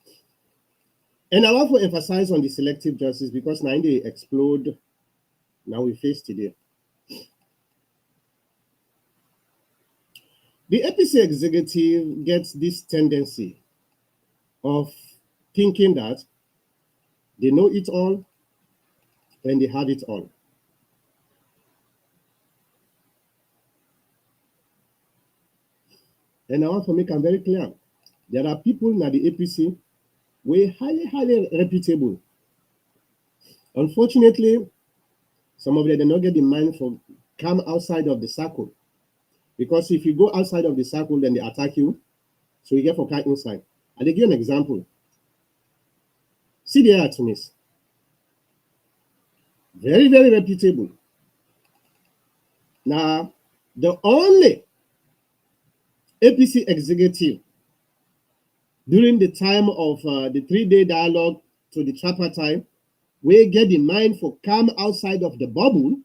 And I want to emphasize on the selective justice because now they explode. Now we face today. The APC executive gets this tendency of thinking that they know it all and they have it all. And I want to make them very clear. There are people in the APC were highly reputable. Unfortunately, some of them did not get the mind for come outside of the circle. Because if you go outside of the circle, then they attack you. So you get for car inside. And they give you an example. See the attorneys. Very, very reputable. Now, the only APC executive during the time of the 3-day dialogue to the tripartite, we get the mind for come outside of the bubble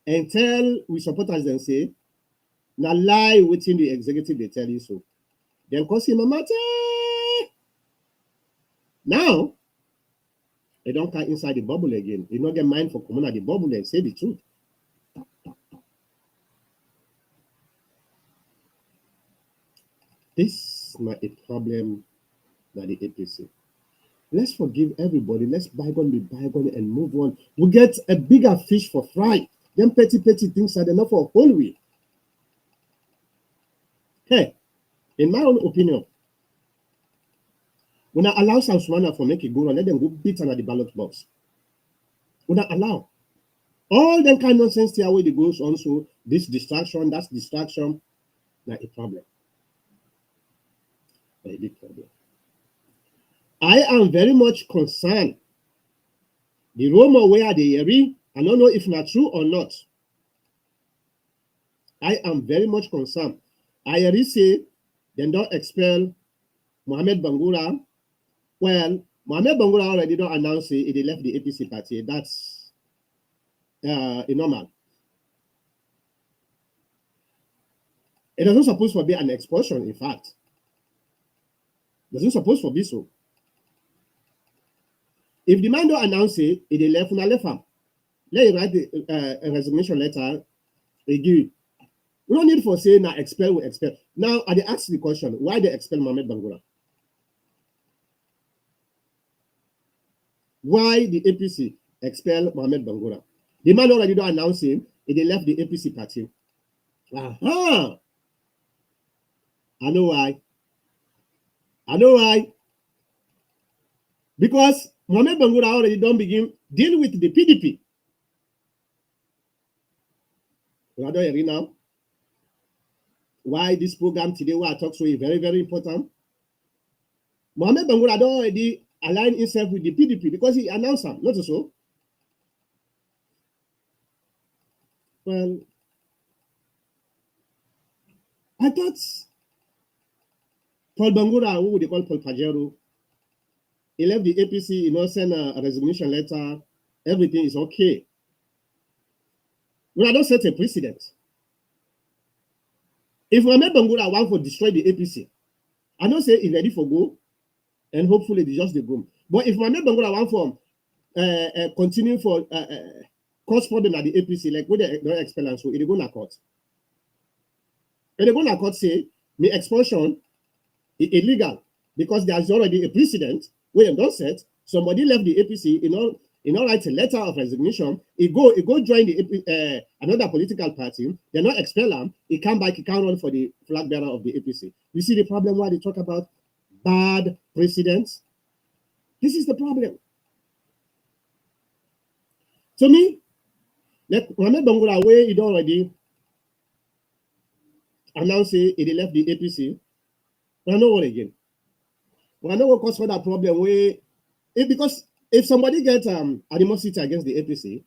and tell we supporters and say, now lie within the executive they tell you so. Then cause him a matter. Now, they don't come inside the bubble again. They don't get mind for coming at the bubble and say the truth. This is not a problem that the APC. Let's forgive everybody. Let's bygone be bygone and move on. We get a bigger fish for fry. Them petty things are enough for a whole week. Hey, in my own opinion, when I allow some Swana for make it go on, let them go beat under the ballot box. When I allow all them kind of nonsense the way they goes on, so this distraction, that's distraction, not a problem. A big problem. I am very much concerned. The rumor where they hear, I don't know if not true or not. I am very much concerned. I hear say they don't expel Mohamed Bangura. Well, Mohamed Bangura already don't announce it. He left the APC party. That's normal. It doesn't supposed to be an expulsion, in fact. It doesn't supposed to be so. If the man don't announce it, he left, una left him. Let him write a resignation letter. He give it. We don't need for say now expel, we expel. Now, I ask the question, why they expel Mohamed Bangura? Why the APC expel Mohamed Bangura? The man already don't announce him, he left the APC party. Aha! I know why. I know why. Because Mohamed Bangura already don't begin deal with the PDP. You don't hear now? Why this program today, where I talk so is very, very important. Mohamed Bangura don't already align himself with the PDP because he announced them, not so. Well, I thought Paul Bangura, who they call Paul Pajero, he left the APC, send a resignation letter, everything is okay. Well, I don't set a precedent. If Mohamed Bangura want to destroy the APC, I don't say he's ready for go, and hopefully they just the go. But if Mohamed Bangura want for continue for cause problem at the APC, like with the expel, so it go to court. And they go to court say, my expulsion is illegal because there's already a precedent where you don't set. Somebody left the APC, write a letter of resignation. He go join the another political party. They're not expel him. He come back. He can't run for the flag bearer of the APC. You see the problem why they talk about bad precedents. This is the problem. To me, like Mohamed Bangura, where he already announced he left the APC. I know what again. Well, I know what cause for that problem where because if somebody gets animosity against the APC, he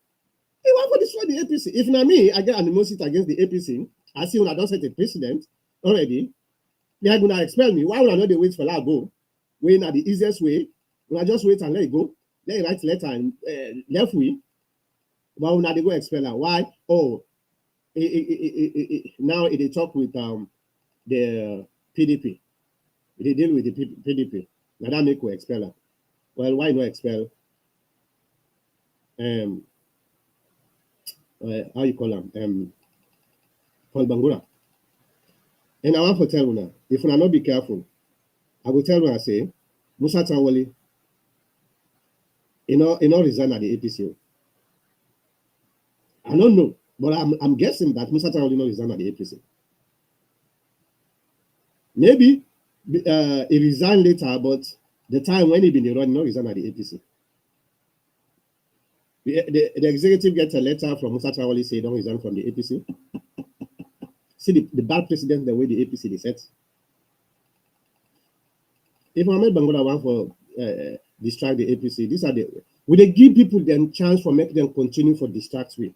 want to destroy the APC. If not me, I get animosity against the APC, I see when I don't set a precedent already, they are gonna expel me. Why would I not they wait for that go? When are the easiest way? When I just wait and let it go, let it write letter and left way. But when they go expel her, why? Oh, now they talk with the PDP. They deal with the PDP. Now that make we expel her. Well, why not expel? How you call him? Paul Bangura. And I want to tell you now, if you not be careful, I will tell you I say, Musa Tawali, resign at the APC. I don't know, but I'm guessing that Musa Tawali not resign at the APC. Maybe he resigned later, but the time when he been running, no resign at the APC. The executive gets a letter from Musa Traoré saying don't resign from the APC. See the bad precedent the way the APC they set. If Mohamed Bangura want for distract the APC, these are the will they give people them chance for make them continue for distract we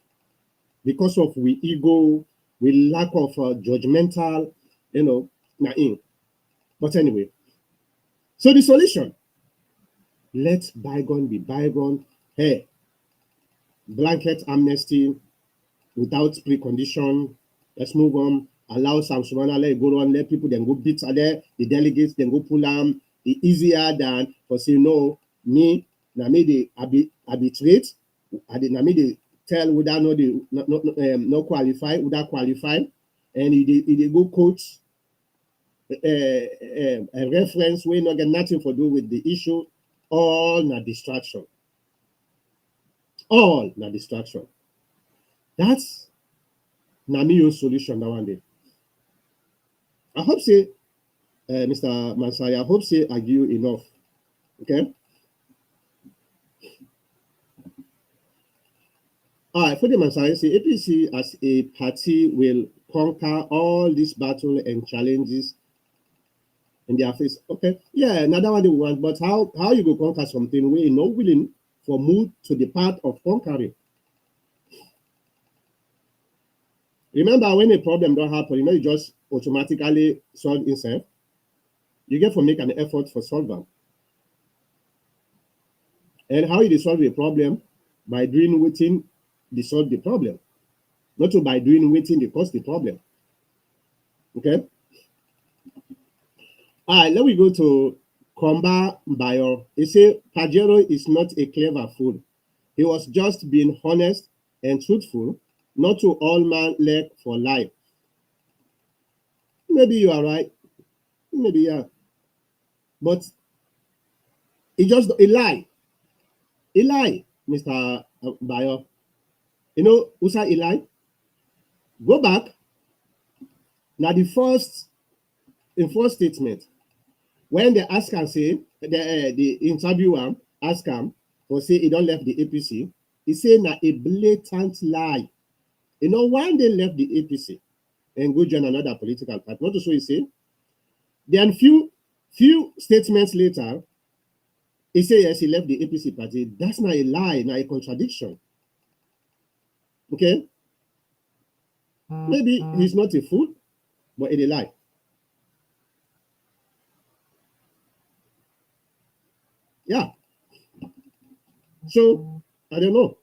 because of we ego, we lack of judgmental, naim. But anyway, so the solution, let bygone be bygone. Hey, blanket amnesty without precondition. Let's move on. Allow some Sumana let go on, let people then go beat there, the delegates then go pull them. It's easier than for say no, me, na me they arbitrate, na me they tell without no the no qualify, without qualify, and they go coach a reference we not get nothing to do with the issue, all na distraction. All na distraction. That's na me your solution that one day. I hope say Mr. Mansai, I hope say I give you enough. Okay. All right, for the Mansai, say APC as a party will conquer all these battles and challenges in their face. Okay, yeah, another one they want, but how you go conquer something where you're not willing for move to the path of conquering? Remember, when a problem don't happen, you just automatically solve itself. You get to make an effort for solve them. And how you solve a problem? By doing waiting, they solve the problem. Not to by doing waiting, they cause the problem. Okay? All right, let me go to Komba Bayo. He said, Pajero is not a clever fool. He was just being honest and truthful, not to all man leg for life. Maybe you are right. Maybe yeah. But it's just a lie. A lie, Mr. Bayo. You know, Usa Eli? Go back. Now the first statement, when they ask and say, the interviewer ask him or say he don't left the APC, he say now a blatant lie. You know, when they left the APC and go join another political party, not to so he say, then few statements later, he say yes, he left the APC party. That's not a lie, not a contradiction. Okay? Maybe he's not a fool, but it's a lie. Yeah. So, I don't know.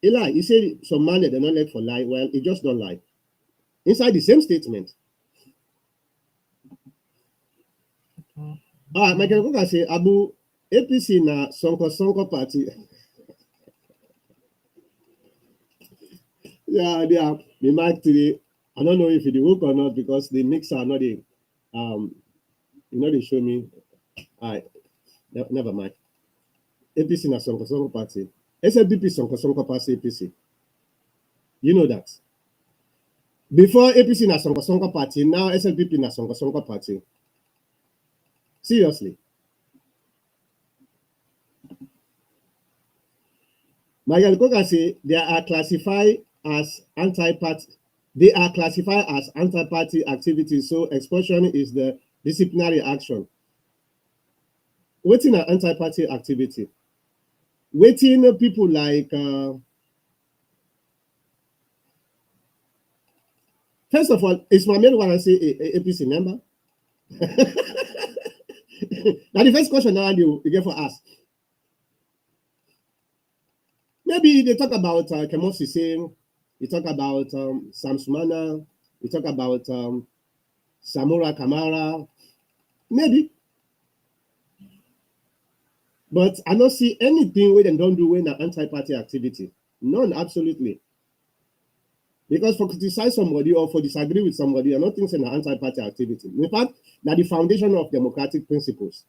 A lie. He said some man that they're not let for lie. Well, he just don't lie. Inside the same statement. Michael Coker say, Abu, APC na Sonko party. Yeah, they are the mic today. I don't know if it work or not because the mixer not the they show me. All right, never mind. APC na Sonko party. SLPP Sonko party APC. You know that. Before APC na Sonko party, now SLPP na Sonko party. Seriously. Michael Coker say they are classified as anti-party. They are classified as anti-party activities. So expulsion is the disciplinary action. Waiting an anti-party activity. Waiting people like first of all, is my main one I say a APC member? Now the first question now you get for us. Maybe they talk about Kemosi saying, you talk about Sam Sumana, you talk about Samura Kamara, maybe. But I don't see anything where they don't do when an anti-party activity. None, absolutely. Because for criticize somebody or for disagree with somebody, I don't think it's an anti-party activity. In fact, that's the foundation of democratic principles.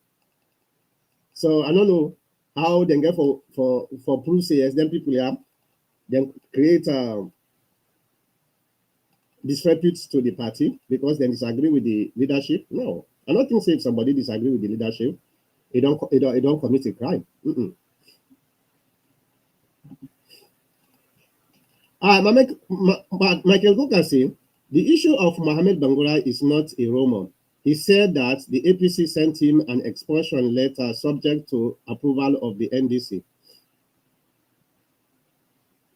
So I don't know how they get for proof sayers, then people have then create disrepute to the party because they disagree with the leadership. No, I don't think so. If somebody disagree with the leadership, they don't commit a crime. Michael Kuka said the issue of Mohammed Bangura is not a rumor. He said that the APC sent him an expulsion letter subject to approval of the NDC.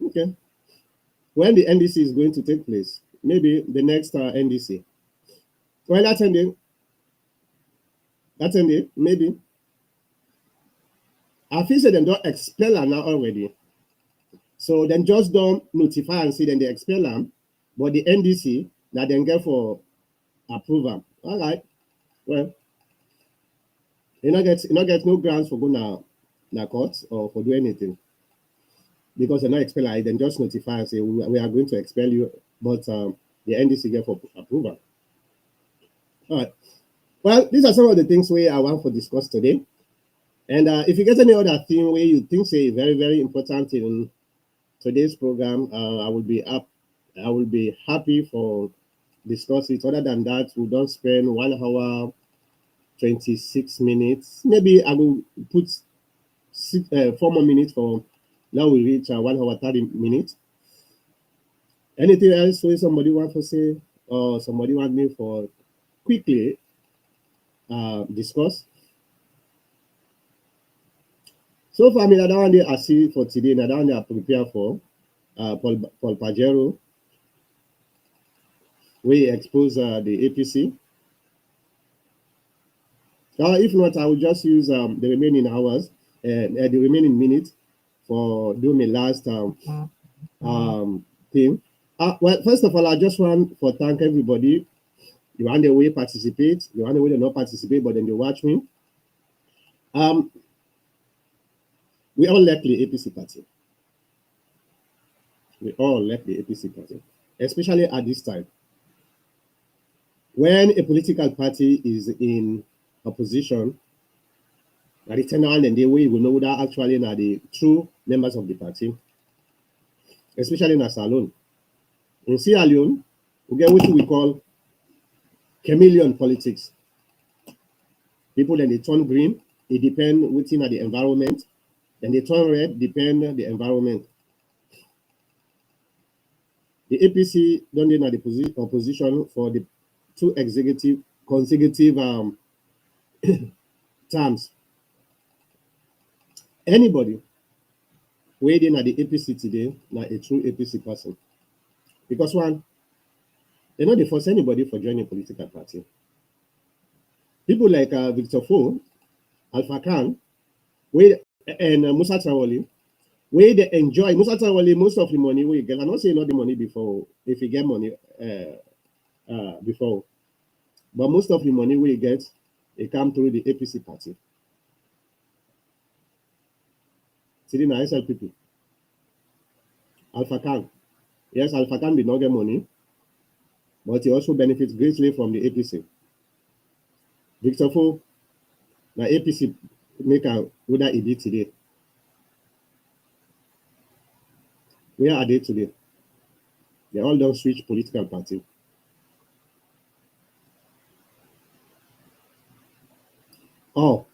Okay. When the NDC is going to take place, maybe the next NDC. Well, attending, maybe. I feel them don't expel her now already. So then just don't notify and see then they expel them, but the NDC that then get for approval. All right. Well, you not get no grounds for going to court or for do anything. Because they're not expel her, then just notify and say we are going to expel you, but the NDC get for approval. All right. Well, these are some of the things I want to discuss today. And if you get any other thing where you think say very, very important in today's program, I will be happy for discuss it. Other than that, we don't spend 1 hour 26 minutes. Maybe I will put 4 more minutes for now. We reach 1 hour 30 minutes. Anything else where somebody want to say or somebody want me for quickly discuss? So far, I mean, I don't want to see for today, and I don't want to prepare for Paul Pajero. We expose the APC. If not, I will just use the remaining hours and the remaining minutes for doing my last thing. Well, first of all, I just want to thank everybody. You want the way participate, you want the way they not participate, but then they watch me. We all left the APC party. We all left the APC party, especially at this time. When a political party is in opposition, at the turn and the way we know that actually are the true members of the party, especially in Salon. In Sierra Leone, we get what we call chameleon politics. People then they turn green, it depends within the environment, and they turn red, depend on the environment. The APC don't in the opposition for the 2 consecutive terms. Anybody waiting at the APC today, now a true APC person. Because one, they not force anybody for joining a political party. People like Victor Fo, Alpha Khan, and Musa Traoré, where they enjoy Musa Traoré most of the money we get. I'm not saying not the money before, if you get money before, but most of the money we get, it come through the APC party. Sitting na SLPP. Alpha Khan. Yes, Alpha Khan did not get money, but he also benefits greatly from the APC. Victor Fo, the APC maker, whether he did today. Where are they today? They all don't switch political party. Oh.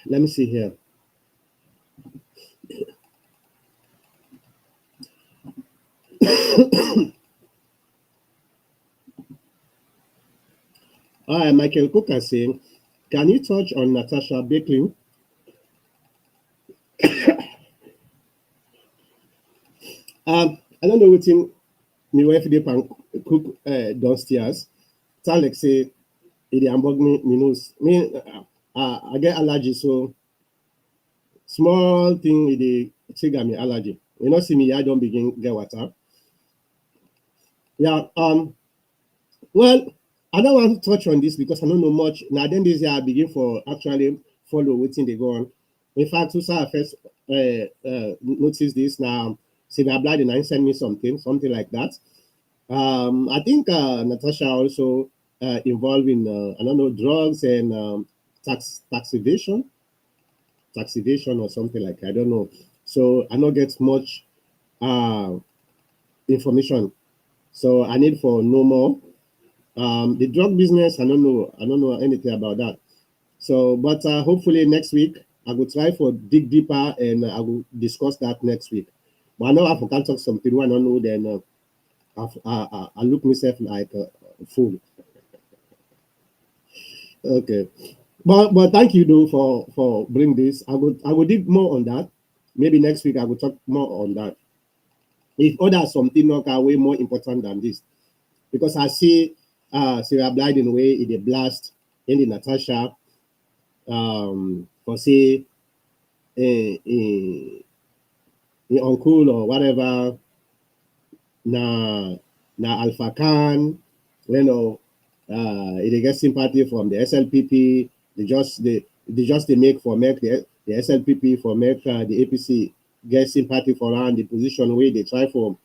Let me see here. Michael Cook is saying, can you touch on Natasha Bakeling? I don't know what thing my wife did cook downstairs. Tell like say it unbug me nose. I get allergy, so small thing it trigger me allergy. You know, see me, I don't begin get water. Yeah, well, I don't want to touch on this because I don't know much. Now then this year I begin for actually follow what thing they go on. In fact, I first notice this now. Sylvia Blythe and I send me something like that. I think Natasha also involved in I don't know, drugs and tax evasion. tax evasion or something like that. I don't know. So I don't get much information. So I need for no more. The drug business, I don't know anything about that. So, but hopefully next week I will try for dig deeper and I will discuss that next week. But I know if I can talk something I don't know, then I look myself like a fool. Okay, but thank you though for bring this. I will dig more on that. Maybe next week I will talk more on that. If others something not way more important than this, because I see Sarah Blyden way in the blast in the Natasha for say a uncle or whatever na Alpha Khan, you know, they get sympathy from the SLPP. They make the SLPP for make the APC get sympathy for around the position where they try for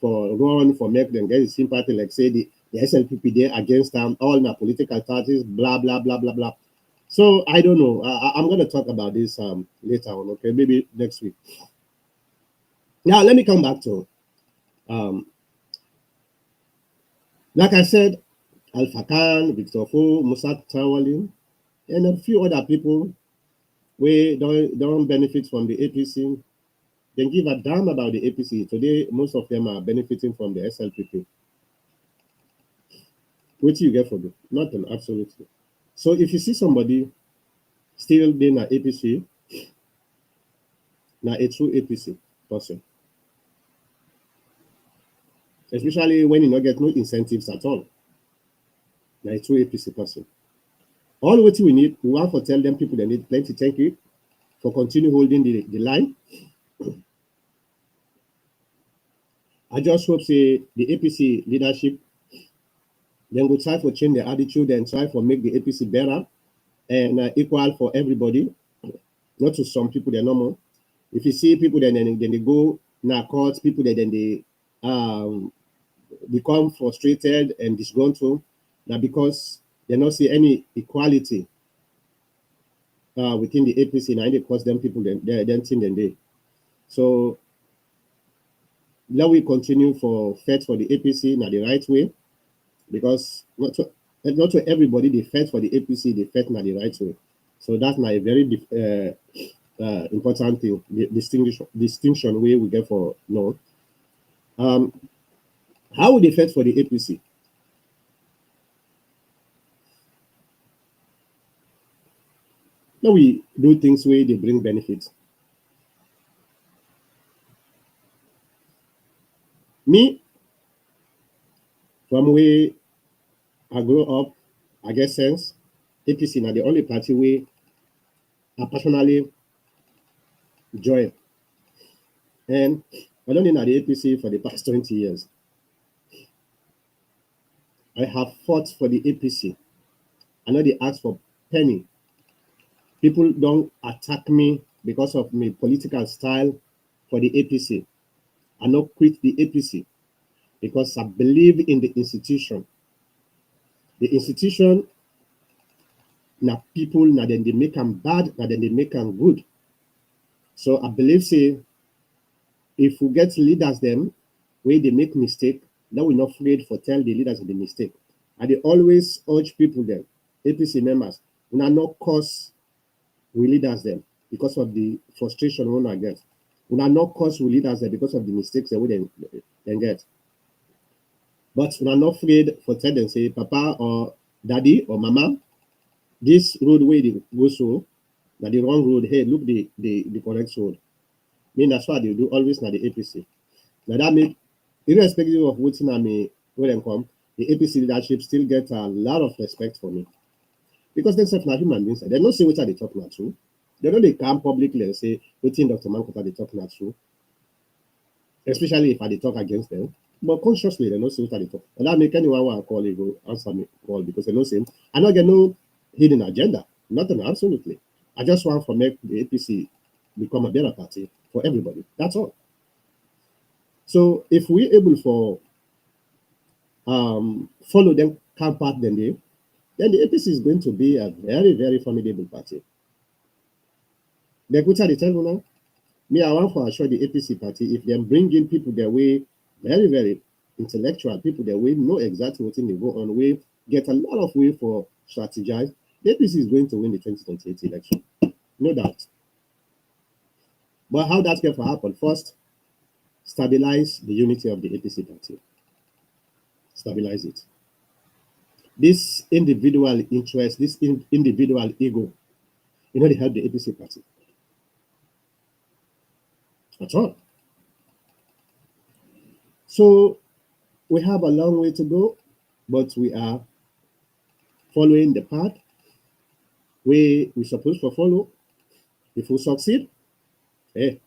run for make them get sympathy, like say the SLPP they against them, all the political parties, blah blah blah blah blah. So I don't know. I'm gonna talk about this later on, okay? Maybe next week. Now let me come back to um like I said, Alpha Khan, Victor Fo, Musa Tawali, and a few other people we don't benefit from the APC. They give a damn about the APC. Today, most of them are benefiting from the SLPP. What do you get for them? Nothing, absolutely. So if you see somebody still being an APC, now a true APC person, especially when you not get no incentives at all, now a true APC person. All what we need, we want to tell them people they need plenty. Thank you for continue holding the line. I just hope say the APC leadership then go try for change their attitude and try for make the APC better and equal for everybody, not to some people they're normal. If you see people then they go now court, people that then they become frustrated and disgruntled, now because they not see any equality within the APC, now they cause them people then think then they. So now we continue for fight for the APC in the right way, because not to everybody they fight for the APC, they fight in the right way. So that's my very important thing, the distinction way we get for no. How would they fight for the APC? Now we do things where they bring benefits. Me, from where I grew up, I get sense. APC now the only party where I personally join. And I don't know the APC for the past 20 years. I have fought for the APC. I know they ask for penny. People don't attack me because of my political style for the APC. I not quit the APC because I believe in the institution. The institution, now people, now then they make them bad, now then they make them good. So I believe, say, if we get leaders them, where they make mistake, then we're not afraid for tell the leaders of the mistake. And they always urge people them, APC members, we are not cause we leaders them because of the frustration we not get. We are not cause we leaders them because of the mistakes that we then get. But we are not afraid for tell them, say, Papa or Daddy or Mama, this road way they go so, that the wrong road, hey, look the correct road. I mean, that's why they do always now the APC. Now that make, irrespective of what I may where them come, the APC leadership still get a lot of respect for me. Because they self now human beings, they don't say what they talk not true. They don't they come publicly and say what Dr. Mankota they talk not true. Especially if I they talk against them. But consciously they don't say what they talk. And that make anyone want to call it go answer me call because they don't say I don't get no hidden agenda. Nothing, absolutely. I just want to make the APC become a better party for everybody. That's all. So if we're able for follow them path then the APC is going to be a very, very formidable party. The good side tell you now. Me, I want for assure the APC party if they bring in people their way, very, very intellectual people their way, know exactly what they go on, way, get a lot of way for strategize. The APC is going to win the 2028 election. No doubt. But how that can happen? First, stabilize the unity of the APC party. Stabilize it. This individual interest, this individual ego, they help the APC party. At all. So we have a long way to go, but we are following the path we're supposed to follow. If we succeed, in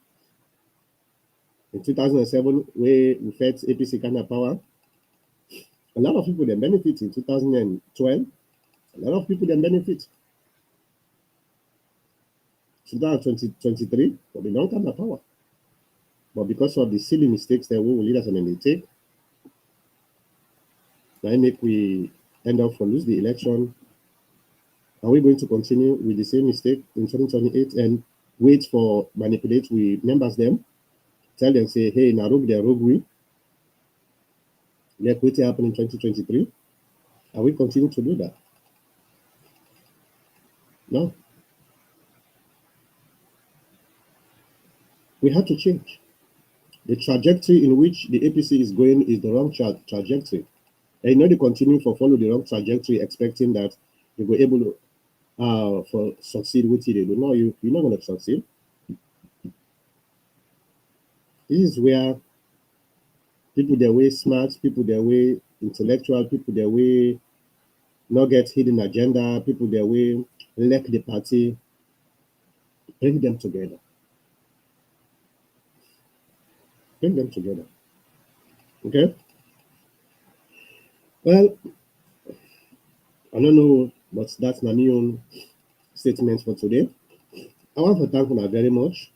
2007, we fed APC kind of power. A lot of people then benefit in 2012. A lot of people then benefit. 2023 will be long time of power. But because of the silly mistakes that we will lead us and they take, that make we end up for lose the election. Are we going to continue with the same mistake in 2028 and wait for manipulate we members them? Tell them, say, hey, now rogue their rogue we. Let what happen in 2023. Are we continue to do that? No. We have to change. The trajectory in which the APC is going is the wrong trajectory. And they continue for follow the wrong trajectory, expecting that you will able to for succeed with it. No, you're not going to succeed. This is where people their way smart, people their way intellectual, people their way not get hidden agenda, people their way lack the party, bring them together. Bring them together. Okay? Well, I don't know, but that's my new statement for today. I want to thank you very much.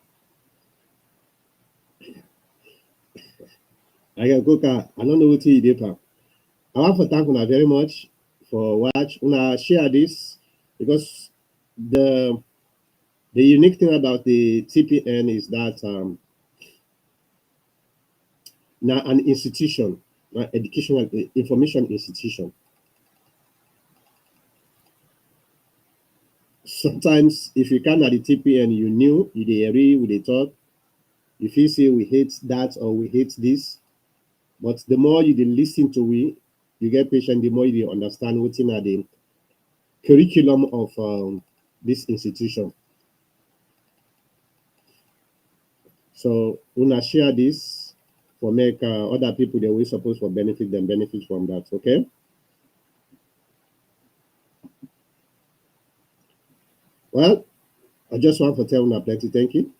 I don't know what you did. I want to thank you very much for watch. Share this because the unique thing about the TPN is that now an institution, an educational information institution. Sometimes if you come at the TPN, you knew, you agree with the talk, if you say we hate that or we hate this, but the more you listen to we, you get patient, the more you understand what's in the curriculum of this institution. So when I share this for make other people that we supposed to benefit from that, okay? Well, I just want to tell you plenty thank you.